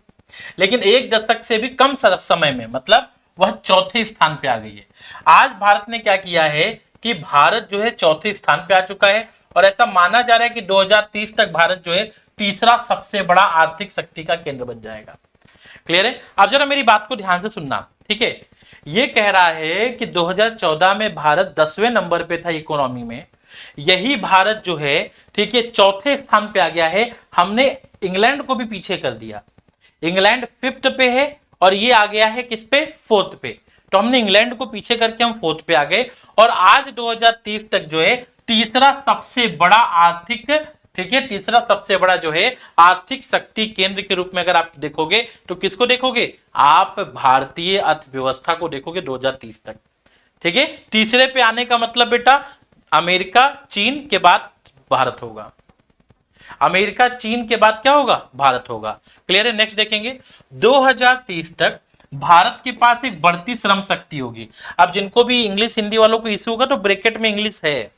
लेकिन 1 दशक से भी कम समय में, मतलब वह चौथे स्थान पे आ गई है। आज भारत ने क्या किया है कि भारत जो है चौथे स्थान पे आ चुका है, और ऐसा माना जा रहा है कि 2030 तक भारत जो है तीसरा सबसे बड़ा आर्थिक शक्ति का केंद्र बन जाएगा। क्लियर है? अब जरा मेरी बात को ध्यान से सुनना, ठीक है। ये कह रहा है कि 2014 में भारत 10वें नंबर पे था इकोनॉमी में, यही भारत जो है, ठीक है, चौथे स्थान पे आ गया है। हमने इंग्लैंड को भी पीछे कर दिया, इंग्लैंड 5th पे है और ये आ गया है किस पे? 4th पे। तो हमने इंग्लैंड को पीछे करके हम 4th पे आ गए, और आज 2030 तक जो है तीसरा सबसे बड़ा आर्थिक, ठीक है, तीसरा सबसे बड़ा जो है आर्थिक शक्ति केंद्र के रूप में अगर आप देखोगे तो किसको देखोगे? आप भारतीय अर्थव्यवस्था को देखोगे 2030 तक, ठीक है। तीसरे पे आने का मतलब बेटा अमेरिका, चीन के बाद भारत होगा। अमेरिका चीन के बाद क्या होगा, भारत होगा। क्लियर है। नेक्स्ट देखेंगे 2030 तक भारत के पास एक बढ़ती श्रम शक्ति होगी। अब जिनको भी इंग्लिश हिंदी वालों को इश्यू होगा तो ब्रैकेट में इंग्लिश है,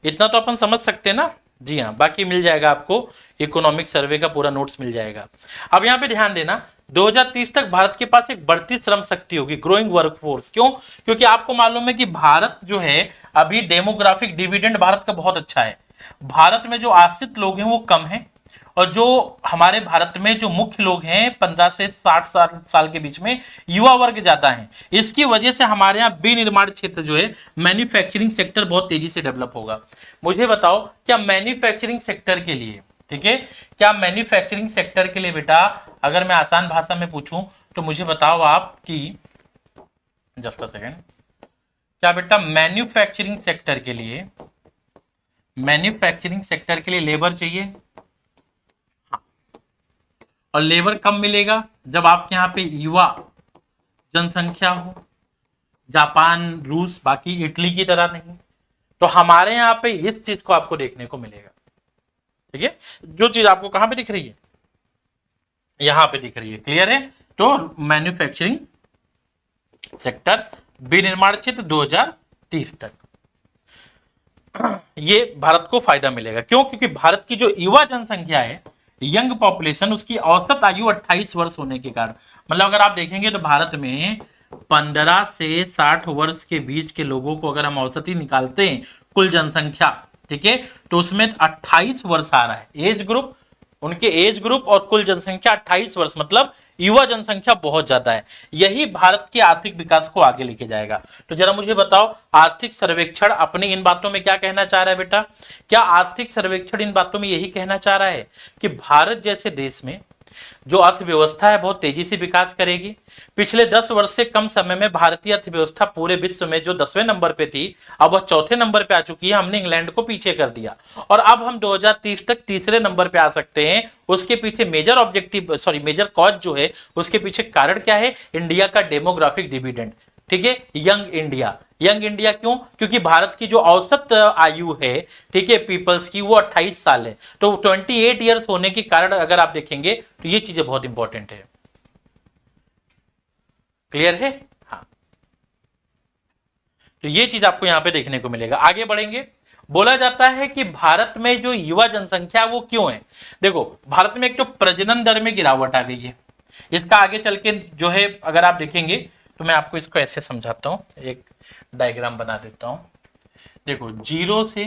इतना तो अपन समझ सकते हैं ना। जी हाँ, बाकी मिल जाएगा आपको, इकोनॉमिक सर्वे का पूरा नोट्स मिल जाएगा। अब यहाँ पे ध्यान देना 2030 तक भारत के पास एक बढ़ती श्रम शक्ति होगी, ग्रोइंग वर्कफोर्स। क्यों? क्योंकि आपको मालूम है कि भारत जो है अभी डेमोग्राफिक डिविडेंड भारत का बहुत अच्छा है। भारत में जो आश्रित लोग हैं वो कम हैं, और जो हमारे भारत में जो मुख्य लोग हैं 15 से 60 साल के बीच में, युवा वर्ग ज्यादा है। इसकी वजह से हमारे यहाँ विनिर्माण क्षेत्र जो है, मैन्युफैक्चरिंग सेक्टर बहुत तेजी से डेवलप होगा। मुझे बताओ क्या मैन्युफैक्चरिंग सेक्टर के लिए, ठीक है, क्या मैन्युफैक्चरिंग सेक्टर के लिए बेटा अगर मैं आसान भाषा में पूछूं तो मुझे बताओ आप कि जस्ट अ सेकेंड, क्या बेटा मैन्युफैक्चरिंग सेक्टर के लिए लेबर चाहिए? और लेबर कब मिलेगा? जब आपके यहाँ पे युवा जनसंख्या हो, जापान, रूस, बाकी इटली की तरह नहीं। तो हमारे यहाँ पे इस चीज को आपको देखने को मिलेगा। ठीक है, जो चीज आपको कहां पे दिख रही है, यहां पे दिख रही है। क्लियर है। तो मैन्युफैक्चरिंग सेक्टर, विनिर्माण क्षेत्र 2030 तक ये भारत को फायदा मिलेगा। क्यों? क्योंकि भारत की जो युवा जनसंख्या है, यंग पॉपुलेशन, उसकी औसत आयु 28 वर्ष होने के कारण, मतलब अगर आप देखेंगे तो भारत में 15 से 60 वर्ष के बीच के लोगों को अगर हम औसत ही निकालते हैं कुल जनसंख्या, ठीक है, तो उसमें 28 वर्ष आ रहा है एज ग्रुप, उनके एज ग्रुप और कुल जनसंख्या 28 वर्ष, मतलब युवा जनसंख्या बहुत ज्यादा है। यही भारत के आर्थिक विकास को आगे लेके जाएगा। तो जरा मुझे बताओ आर्थिक सर्वेक्षण अपनी इन बातों में क्या कहना चाह रहा है बेटा? क्या आर्थिक सर्वेक्षण इन बातों में यही कहना चाह रहा है कि भारत जैसे देश में जो अर्थव्यवस्था है बहुत तेजी से विकास करेगी? पिछले 10 वर्ष से कम समय में भारतीय अर्थव्यवस्था पूरे विश्व में जो 10वें नंबर पे थी, अब वह चौथे नंबर पे आ चुकी है। हमने इंग्लैंड को पीछे कर दिया और अब हम 2030 तक तीसरे नंबर पे आ सकते हैं। उसके पीछे मेजर कॉज जो है, उसके पीछे कारण क्या है? इंडिया का डेमोग्राफिक डिविडेंड। ठीक है, यंग इंडिया। यंग इंडिया क्यों? क्योंकि भारत की जो औसत आयु है, ठीक है, पीपल्स की, वो 28 साल है। तो 28 ईयर्स होने के कारण अगर आप देखेंगे तो ये चीजें बहुत इंपॉर्टेंट है। क्लियर है? हाँ, तो ये चीज आपको यहां पे देखने को मिलेगा। आगे बढ़ेंगे। बोला जाता है कि भारत में जो युवा जनसंख्या वो क्यों है? देखो, भारत में एक तो प्रजनन दर में गिरावट आ गई है। इसका आगे चल के जो है अगर आप देखेंगे तो मैं आपको इसको ऐसे समझाता हूं, एक डायग्राम बना देता हूं। देखो, 0 से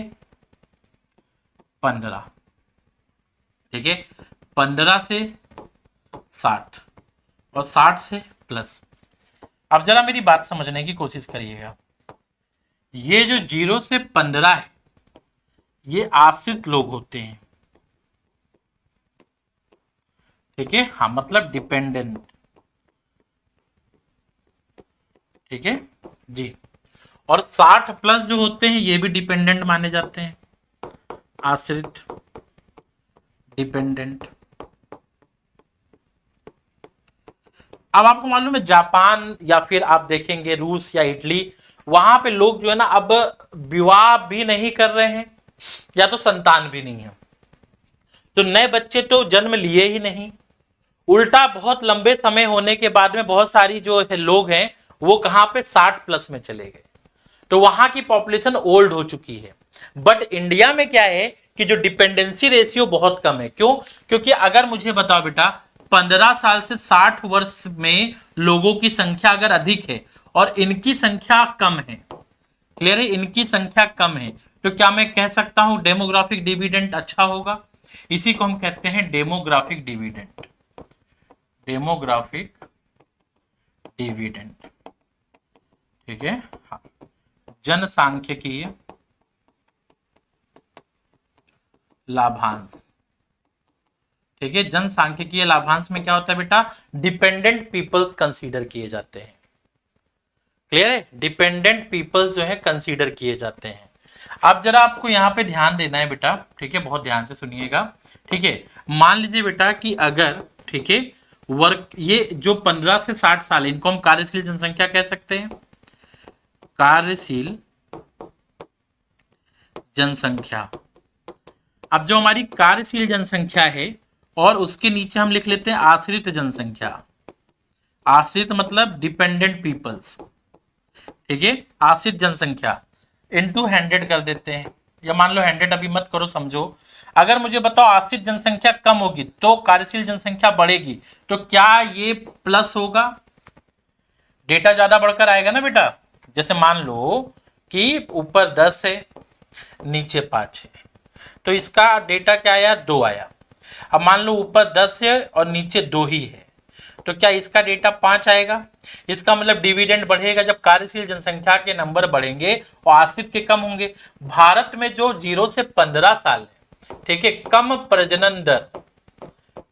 15, ठीक है, 15 से 60 और 60 से प्लस। अब जरा मेरी बात समझने की कोशिश करिएगा। ये जो 0 से 15 है, ये आश्रित लोग होते हैं। ठीक है, हाँ, मतलब डिपेंडेंट। ठीक है जी। और 60 प्लस जो होते हैं ये भी डिपेंडेंट माने जाते हैं, आश्रित, डिपेंडेंट। अब आपको मालूम है जापान या फिर आप देखेंगे रूस या इटली, वहां पे लोग जो है ना अब विवाह भी नहीं कर रहे हैं या तो संतान भी नहीं है, तो नए बच्चे तो जन्म लिए ही नहीं। उल्टा बहुत लंबे समय होने के बाद में बहुत सारी जो है लोग हैं वो कहां पे 60 प्लस में चले गए, तो वहां की पॉपुलेशन ओल्ड हो चुकी है। बट इंडिया में क्या है कि जो डिपेंडेंसी रेशियो बहुत कम है। क्यों? क्योंकि अगर मुझे बताओ बेटा 15 साल से 60 वर्ष में लोगों की संख्या अगर अधिक है और इनकी संख्या कम है, क्लियर है, इनकी संख्या कम है, तो क्या मैं कह सकता हूं डेमोग्राफिक डिविडेंड अच्छा होगा? इसी को हम कहते हैं डेमोग्राफिक डिविडेंड। डेमोग्राफिक डिविडेंड, ठीक है, हाँ, जनसांख्यिकीय लाभांश। ठीक है, जनसांख्यिकीय लाभांश में क्या होता है बेटा? डिपेंडेंट पीपल्स कंसीडर किए जाते हैं। क्लियर है? डिपेंडेंट पीपल्स जो है कंसीडर किए जाते हैं। अब जरा आपको यहां पे ध्यान देना है बेटा, ठीक है, बहुत ध्यान से सुनिएगा। ठीक है, मान लीजिए बेटा कि अगर, ठीक है, वर्क, ये जो 15 से 60 साल, इनको हम कार्यशील जनसंख्या कह सकते हैं, कार्यशील जनसंख्या। अब जो हमारी कार्यशील जनसंख्या है और उसके नीचे हम लिख लेते हैं आश्रित जनसंख्या। आश्रित मतलब डिपेंडेंट पीपल्स, ठीक है, आश्रित जनसंख्या इनटू 100 कर देते हैं, या मान लो 100 अभी मत करो, समझो। अगर मुझे बताओ आश्रित जनसंख्या कम होगी तो कार्यशील जनसंख्या बढ़ेगी, तो क्या ये प्लस होगा? डेटा ज्यादा बढ़कर आएगा ना बेटा। जैसे मान लो कि ऊपर 10 है नीचे 5 है, तो इसका डेटा क्या आया? 2 आया। अब मान लो ऊपर 10 है और नीचे 2 ही है, तो क्या इसका डेटा 5 आएगा? इसका मतलब डिविडेंड बढ़ेगा जब कार्यशील जनसंख्या के नंबर बढ़ेंगे और आश्रित के कम होंगे। भारत में जो 0 से 15 साल है, ठीक है, कम प्रजनन दर,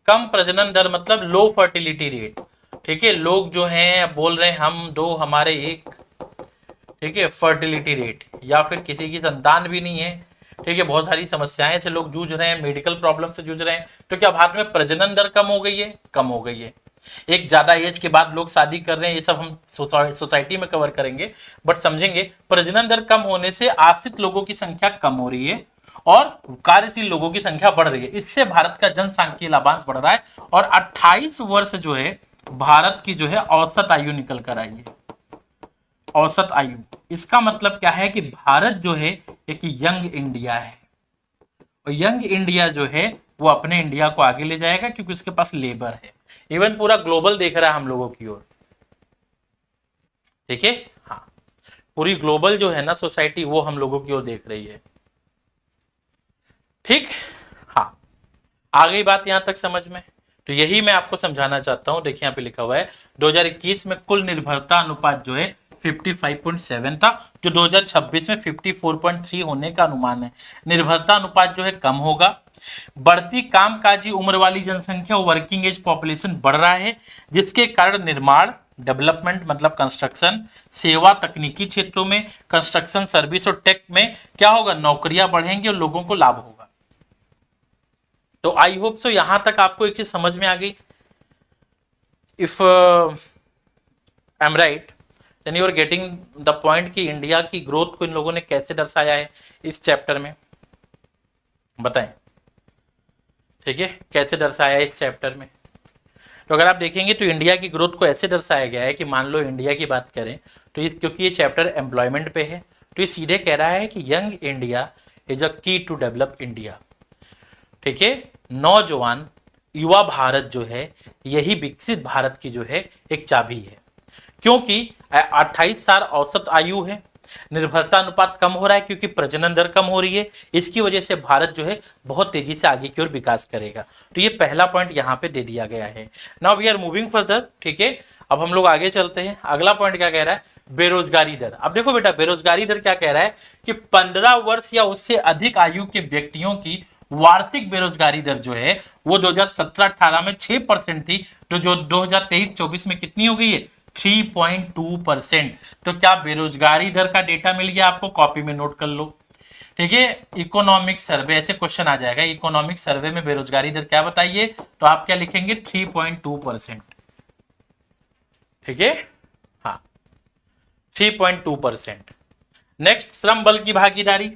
कम प्रजनन दर मतलब लो फर्टिलिटी रेट, ठीक है, लोग जो हैं बोल रहे हैं हम 2 हमारे 1, ठीक है, फर्टिलिटी रेट, या फिर किसी की संतान भी नहीं है, ठीक है, बहुत सारी समस्याएं से लोग जूझ रहे हैं, मेडिकल प्रॉब्लम से जूझ रहे हैं, तो क्या भारत में प्रजनन दर कम हो गई है? कम हो गई है। एक ज्यादा एज के बाद लोग शादी कर रहे हैं, ये सब हम सोसाइटी में कवर करेंगे, बट समझेंगे प्रजनन दर कम होने से आश्रित लोगों की संख्या कम हो रही है और कार्यशील लोगों की संख्या बढ़ रही है। इससे भारत का जनसांख्यिकीय लाभांश बढ़ रहा है और 28 वर्ष जो है भारत की जो है औसत आयु निकल कर आई है, औसत आयु। इसका मतलब क्या है कि भारत जो है एक यंग इंडिया है, और यंग इंडिया जो है वो अपने इंडिया को आगे ले जाएगा क्योंकि उसके पास लेबर है। इवन पूरा ग्लोबल देख रहा है हम लोगों की ओर, ठीक है, हाँ, पूरी ग्लोबल जो है ना सोसाइटी वो हम लोगों की ओर देख रही है, ठीक, हाँ, आ गई बात यहां तक समझ में? तो यही मैं आपको समझाना चाहता हूं। देखिए यहाँ पे लिखा हुआ है 2021 में कुल निर्भरता अनुपात जो है 55.7 था, जो 2026 में 54.3 होने का अनुमान है। निर्भरता अनुपात जो है कम होगा। बढ़ती कामकाजी उम्र वाली जनसंख्या, वर्किंग एज पॉपुलेशन बढ़ रहा है, जिसके कारण निर्माण, डेवलपमेंट मतलब कंस्ट्रक्शन, सेवा, तकनीकी क्षेत्रों में, कंस्ट्रक्शन, सर्विस और टेक में क्या होगा? नौकरियां बढ़ेंगी और लोगों को लाभ होगा। तो आई होप सो यहां तक आपको एक चीज समझ में आ गई। If I am right then you are getting the point कि इंडिया की ग्रोथ को इन लोगों ने कैसे दर्शाया है इस चैप्टर में, बताएं, ठीक है, कैसे दर्शाया है इस चैप्टर में। तो अगर आप देखेंगे तो इंडिया की ग्रोथ को ऐसे दर्शाया गया है कि मान लो इंडिया की बात करें तो क्योंकि ये चैप्टर एम्प्लॉयमेंट पे है, तो ये सीधे कह रहा है कि यंग इंडिया इज अ की टू डेवलप इंडिया, ठीक है, नौजवान युवा भारत जो है यही विकसित भारत की जो है एक चाबी है। क्योंकि 28 साल औसत आयु है, निर्भरता अनुपात कम हो रहा है क्योंकि प्रजनन दर कम हो रही है, इसकी वजह से भारत जो है बहुत तेजी से आगे की ओर विकास करेगा। तो ये पहला पॉइंट यहाँ पे दे दिया गया है। Now we are moving further, ठीक है, अब हम लोग आगे चलते हैं। अगला पॉइंट क्या कह रहा है? बेरोजगारी दर। अब देखो बेटा, बेरोजगारी दर क्या कह रहा है कि 15 वर्ष या उससे अधिक आयु के व्यक्तियों की वार्षिक बेरोजगारी दर जो है वो 2017-18 में 6% थी, तो जो 2023-24 में कितनी हो गई है? 3.2%। तो क्या बेरोजगारी दर का डेटा मिल गया आपको? कॉपी में नोट कर लो, ठीक है। इकोनॉमिक सर्वे, ऐसे क्वेश्चन आ जाएगा, इकोनॉमिक सर्वे में बेरोजगारी दर क्या बताइए, तो आप क्या लिखेंगे? 3.2%, ठीक है, हाँ, 3.2%। नेक्स्ट, श्रम बल की भागीदारी,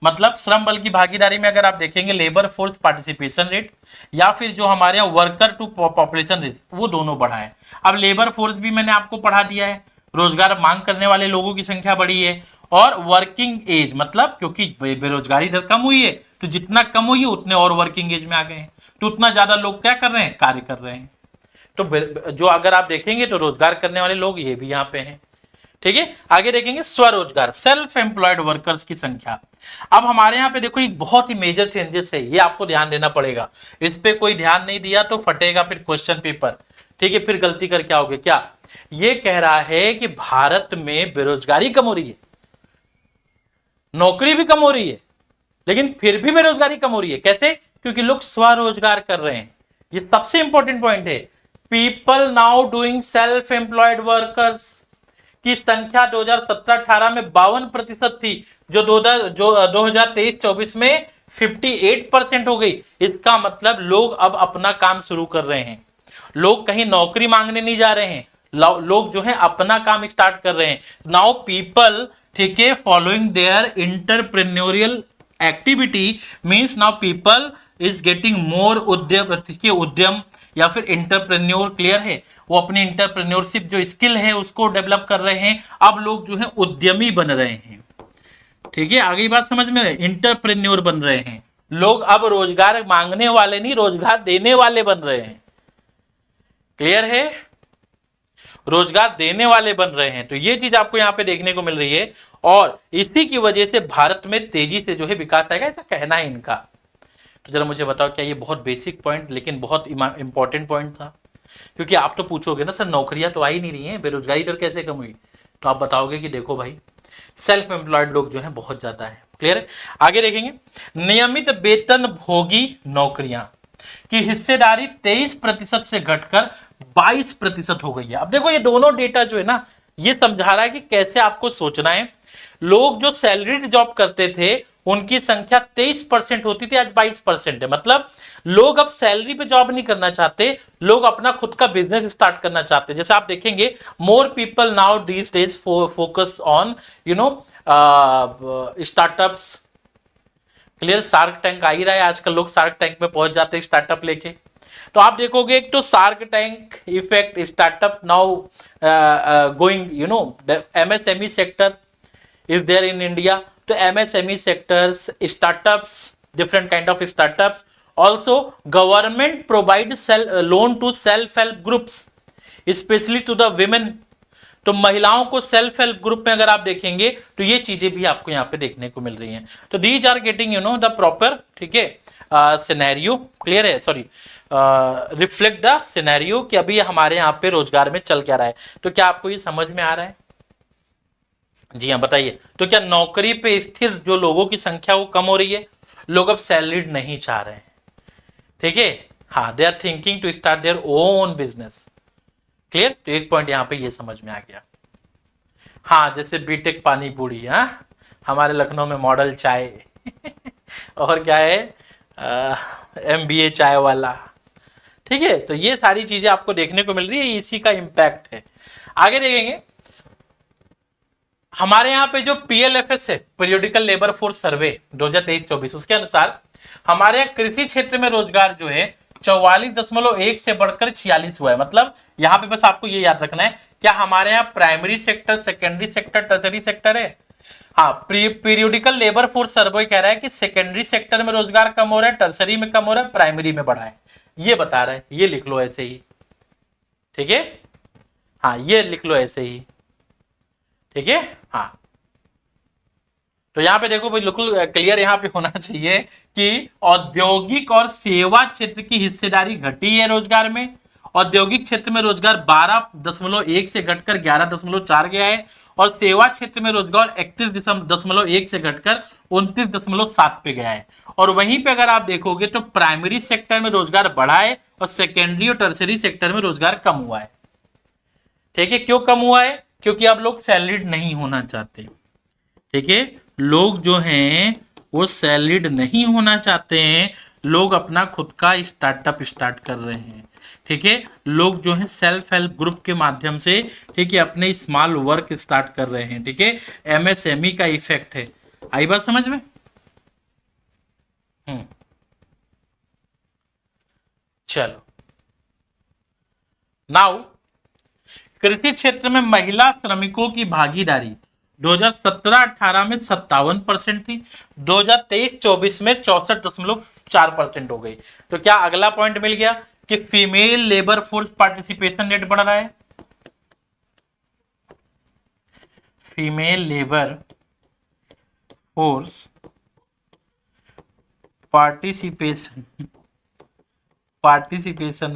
मतलब श्रम बल की भागीदारी में अगर आप देखेंगे लेबर फोर्स पार्टिसिपेशन रेट या फिर जो हमारे यहाँ वर्कर टू पॉपुलेशन रेट, वो दोनों बढ़ा है। अब लेबर फोर्स भी मैंने आपको पढ़ा दिया है, रोजगार मांग करने वाले लोगों की संख्या बढ़ी है, और वर्किंग एज मतलब क्योंकि बेरोजगारी दर कम हुई है तो जितना कम हुई है उतने और वर्किंग एज में आ गए हैं, तो उतना ज्यादा लोग क्या कर रहे हैं? कार्य कर रहे हैं। तो जो अगर आप देखेंगे तो रोजगार करने वाले लोग ये भी यहाँ पे हैं, ठीक है। आगे देखेंगे स्वरोजगार, सेल्फ एम्प्लॉयड वर्कर्स की संख्या। अब हमारे यहाँ पे देखो एक बहुत ही मेजर चेंजेस है, ये आपको ध्यान देना पड़ेगा। इस पे कोई ध्यान नहीं दिया तो फटेगा फिर क्वेश्चन पेपर, ठीक है, फिर गलती करके आओगे। क्या ये कह रहा है कि भारत में बेरोजगारी कम हो रही है, नौकरी भी कम हो रही है, लेकिन फिर भी बेरोजगारी कम हो रही है। कैसे? क्योंकि लोग स्वरोजगार कर रहे हैं। ये सबसे इंपॉर्टेंट पॉइंट है। People now doing self employed workers की संख्या 2017-18 में 52% थी, जो 2023-24 में 58% हो गई। इसका मतलब लोग अब अपना काम शुरू कर रहे हैं, लोग कहीं नौकरी मांगने नहीं जा रहे हैं, लोग जो है अपना काम स्टार्ट कर रहे हैं। नाउ पीपल, ठीक है, following their entrepreneurial activity means now people is getting more उद्यम या फिर इंटरप्रेन्योर, क्लियर है, वो अपनी इंटरप्रेन्योरशिप जो स्किल है उसको डेवलप कर रहे हैं। अब लोग जो है उद्यमी बन रहे हैं, ठीक है, आगे बात समझ में, इंटरप्रेन्योर बन रहे हैं लोग, अब रोजगार मांगने वाले नहीं, रोजगार देने वाले बन रहे हैं, क्लियर है, रोजगार देने वाले बन रहे हैं। तो ये चीज आपको यहां पे देखने को मिल रही है और इसी की वजह से भारत में तेजी से जो है विकास आएगा, ऐसा कहना है इनका। तो जरा मुझे बताओ, क्या ये बहुत बेसिक पॉइंट लेकिन बहुत इंपॉर्टेंट पॉइंट था? क्योंकि आप तो पूछोगे ना सर नौकरियां तो आ ही नहीं रही हैं, बेरोजगारी दर कैसे कम हुई? तो आप बताओगे कि देखो भाई सेल्फ एम्प्लॉयड लोग जो है बहुत ज्यादा है, क्लियर है। आगे देखेंगे, नियमित वेतन भोगी नौकरियां की हिस्सेदारी 23% से घटकर 22% हो गई है। अब देखो ये दोनों डेटा जो है ना, ये समझा रहा है कि कैसे आपको सोचना है। लोग जो सैलरीड जॉब करते थे उनकी संख्या 23% होती थी, आज 22% है। मतलब लोग अब सैलरी पे जॉब नहीं करना चाहते, लोग अपना खुद का बिजनेस स्टार्ट करना चाहते हैं। जैसे आप देखेंगे more people now these days focus on startups, clear, shark tank आ ही रहा है आजकल, लोग शार्क टैंक में पहुंच जाते हैं स्टार्टअप लेके। तो आप देखोगे एक तो shark tank effect, startup now going MSME sector is there in India. तो MSME sectors, startups, different kind of startups, also government provide loan to self help groups specially to the women. तो महिलाओं को self help group में अगर आप देखेंगे तो ये चीजें भी आपको यहाँ पे देखने को मिल रही हैं। तो these are getting the proper, ठीक है, सिनेरियो, क्लियर है, सॉरी, रिफ्लेक्ट द सिनेरियो कि अभी हमारे यहाँ पे रोजगार में चल क्या रहा है। तो क्या आपको ये समझ में आ रहा है? जी हाँ, बताइए। तो क्या नौकरी पे स्थिर जो लोगों की संख्या वो कम हो रही है? लोग अब सैलरीड नहीं चाह रहे हैं, ठीक है, हाँ, they are thinking to start their own business, clear. तो एक पॉइंट यहां पे ये समझ में आ गया। हाँ, जैसे बीटेक पानी पूरी, हाँ, हमारे लखनऊ में मॉडल चाय और क्या है, एमबीए चाय वाला, ठीक है। तो ये सारी चीजें आपको देखने को मिल रही है, इसी का इंपैक्ट है। आगे देखेंगे, हमारे यहाँ पे जो पीएलएफएस है, पीरियोडिकल लेबर फोर्स सर्वे 2023-24, उसके अनुसार हमारे यहाँ कृषि क्षेत्र में रोजगार जो है 44.1 से बढ़कर 46 हुआ है। मतलब यहां पे बस आपको ये याद रखना है, क्या हमारे यहाँ primary sector, secondary sector, tertiary sector है? हाँ, पीरियोडिकल लेबर फोर्स सर्वे कह रहा है कि सेकेंडरी सेक्टर में रोजगार कम हो रहा है, टर्सरी में कम हो रहा है, प्राइमरी में बढ़ा है, ये बता रहा है। ये लिख लो ऐसे ही, ठीक है, हाँ, ये लिख लो ऐसे ही, ठीक है, हाँ। तो यहां पे देखो भाई, बिल्कुल क्लियर यहां पे होना चाहिए कि औद्योगिक और सेवा क्षेत्र की हिस्सेदारी घटी है रोजगार में। औद्योगिक क्षेत्र में रोजगार 12.1 से घटकर 11.4 गया है और सेवा क्षेत्र में रोजगार 31.1 से घटकर 29.7 पे गया है। और वहीं पे अगर आप देखोगे तो प्राइमरी सेक्टर में रोजगार बढ़ा है और सेकेंडरी और टर्सरी सेक्टर में रोजगार कम हुआ है, ठीक है। क्यों कम हुआ है? क्योंकि अब लोग सैलरीड नहीं होना चाहते, ठीक है, लोग जो हैं वो सैलरीड नहीं होना चाहते हैं, लोग अपना खुद का स्टार्टअप स्टार्ट कर रहे हैं, ठीक है, लोग जो है सेल्फ हेल्प ग्रुप के माध्यम से, ठीक है, अपने स्मॉल वर्क स्टार्ट कर रहे हैं, ठीक है, एमएसएमई का इफेक्ट है। आई बात समझ में? चलो, नाउ कृषि क्षेत्र में महिला श्रमिकों की भागीदारी 2017-18 में 57% थी, 2023-24 में 64.4% हो गई। तो क्या अगला पॉइंट मिल गया कि female labour force participation rate बढ़ रहा है? Female labour force participation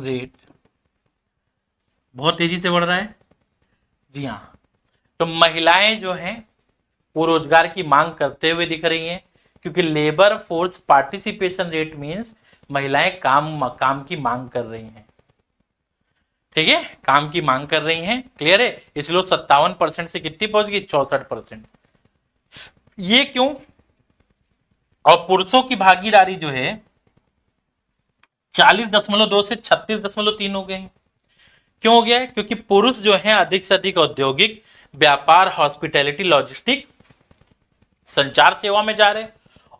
rate बहुत तेजी से बढ़ रहा है। जी हाँ, तो महिलाएं जो हैं वो रोजगार की मांग करते हुए दिख रही हैं, क्योंकि labour force participation rate means महिलाएं काम की मांग कर रही हैं, ठीक है, काम की मांग कर रही हैं, क्लियर है। इसलिए 57% से कितनी पहुंच गई? 64%। ये क्यों? और पुरुषों की भागीदारी जो है 40.2 से 36.3 हो गए। क्यों हो गया है? क्योंकि पुरुष जो है अधिक से अधिक औद्योगिक, व्यापार, हॉस्पिटैलिटी, लॉजिस्टिक, संचार सेवा में जा रहे हैं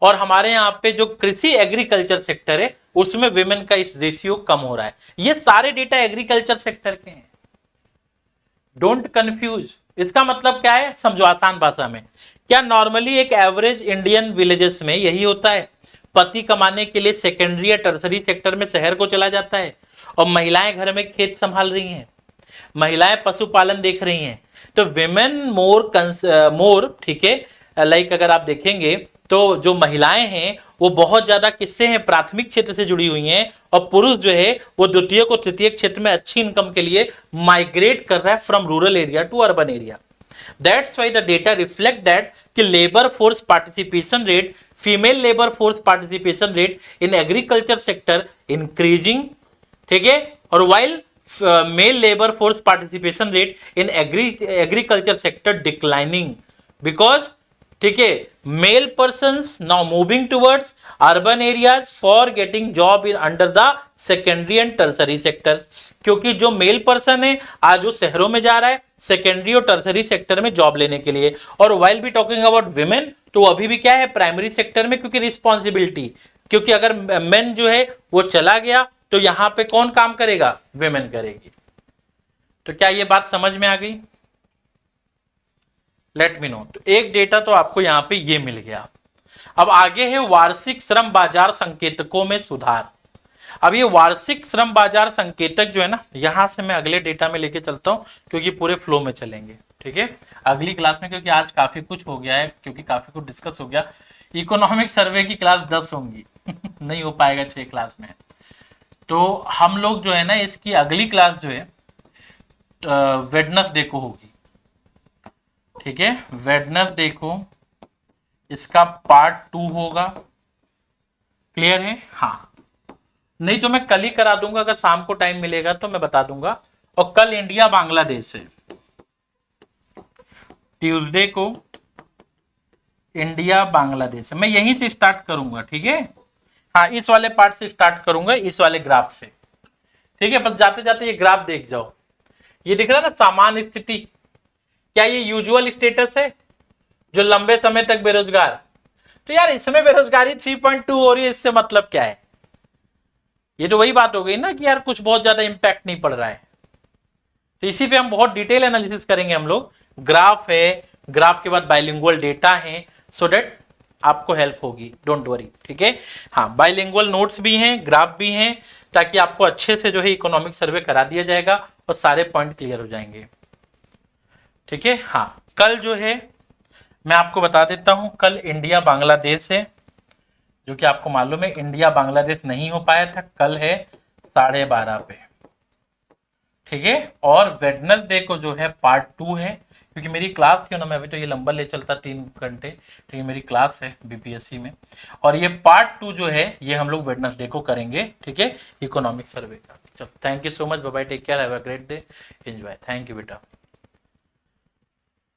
और हमारे यहाँ पे जो कृषि एग्रीकल्चर सेक्टर है उसमें विमेन का इस रेशियो कम हो रहा है। ये सारे डेटा एग्रीकल्चर सेक्टर के हैं, डोंट कंफ्यूज। इसका मतलब क्या है, समझो आसान भाषा में। क्या नॉर्मली एक एवरेज इंडियन विलेजेस में यही होता है, पति कमाने के लिए सेकेंडरी या टर्सरी सेक्टर में शहर को चला जाता है और महिलाएं घर में खेत संभाल रही हैं, महिलाएं पशुपालन देख रही हैं। तो विमेन मोर ठीक है, लाइक अगर आप देखेंगे तो जो महिलाएं हैं वो बहुत ज्यादा किससे हैं, प्राथमिक क्षेत्र से जुड़ी हुई हैं, और पुरुष जो है वो द्वितीय को तृतीय क्षेत्र में अच्छी इनकम के लिए माइग्रेट कर रहा है from rural area to urban area. That's why the data reflect that कि labour force participation rate, female labour force participation rate in agriculture sector increasing, ठीक है, और while male labour force participation rate in agriculture sector declining, because ठीक है male persons now moving towards urban areas for getting job in under the secondary and tertiary sectors. क्योंकि जो male person है आज वो शहरों में जा रहा है सेकेंडरी और टर्सरी सेक्टर में जॉब लेने के लिए, और while be talking about women तो अभी भी क्या है प्राइमरी सेक्टर में, क्योंकि रिस्पॉन्सिबिलिटी, क्योंकि अगर मेन जो है वो चला गया तो यहां पे कौन काम करेगा, विमेन करेगी। तो क्या ये बात समझ में आ गई, लेट मी नो। तो एक डेटा तो आपको यहां पे ये मिल गया। अब आगे है वार्षिक श्रम बाजार संकेतकों में सुधार। अब ये वार्षिक श्रम बाजार संकेतक जो है ना, यहां से मैं अगले डेटा में लेके चलता हूं क्योंकि पूरे फ्लो में चलेंगे, ठीक है अगली क्लास में, क्योंकि आज काफी कुछ हो गया है, क्योंकि काफी कुछ डिस्कस हो गया। इकोनॉमिक सर्वे की क्लास 10 होंगी नहीं हो पाएगा 6 क्लास में। तो हम लोग जो है ना इसकी अगली क्लास जो है वेडनेसडे को होगी, ठीक है वेडनेसडे को इसका पार्ट 2 होगा। क्लियर है, हाँ नहीं तो मैं कल ही करा दूंगा, अगर शाम को टाइम मिलेगा तो मैं बता दूंगा। और कल इंडिया बांग्लादेश है, ट्यूसडे को इंडिया बांग्लादेश है। मैं यहीं से स्टार्ट करूंगा, ठीक है हाँ इस वाले पार्ट से स्टार्ट करूंगा, इस वाले ग्राफ से, ठीक है। बस जाते जाते ये ग्राफ देख जाओ, ये दिख रहा है ना सामान्य स्थिति, क्या ये यूजुअल स्टेटस है जो लंबे समय तक बेरोजगार। तो यार इसमें बेरोजगारी 3.2 हो रही है, इससे मतलब क्या है, ये तो वही बात हो गई ना कि यार कुछ बहुत ज्यादा इंपैक्ट नहीं पड़ रहा है। तो इसी पे हम बहुत डिटेल एनालिसिस करेंगे हम लोग। ग्राफ है, ग्राफ के बाद बाइलिंगुअल डेटा है, सो दैट आपको हेल्प होगी, डोंट वरी, ठीक है हाँ बाइलिंगुअल नोट्स भी हैं, ग्राफ भी हैं, ताकि आपको अच्छे से जो है इकोनॉमिक सर्वे करा दिया जाएगा और सारे पॉइंट क्लियर हो जाएंगे, ठीक है हाँ। कल जो है मैं आपको बता देता हूं, कल इंडिया बांग्लादेश है, जो कि आपको मालूम है इंडिया बांग्लादेश नहीं हो पाया था, कल है 12:30 पे, ठीक है। और वेडनेसडे को जो है पार्ट 2 है, क्योंकि मेरी क्लास थी ना, मैं अभी तो ये लंबा ले चलता 3 घंटे, तो ये मेरी क्लास है बीपीएससी में, और ये पार्ट 2 जो है ये हम लोग वेडनेसडे को करेंगे, ठीक है इकोनॉमिक सर्वे का। चलो thank you so much, bye bye, take care, have a great day, enjoy, thank you बेटा।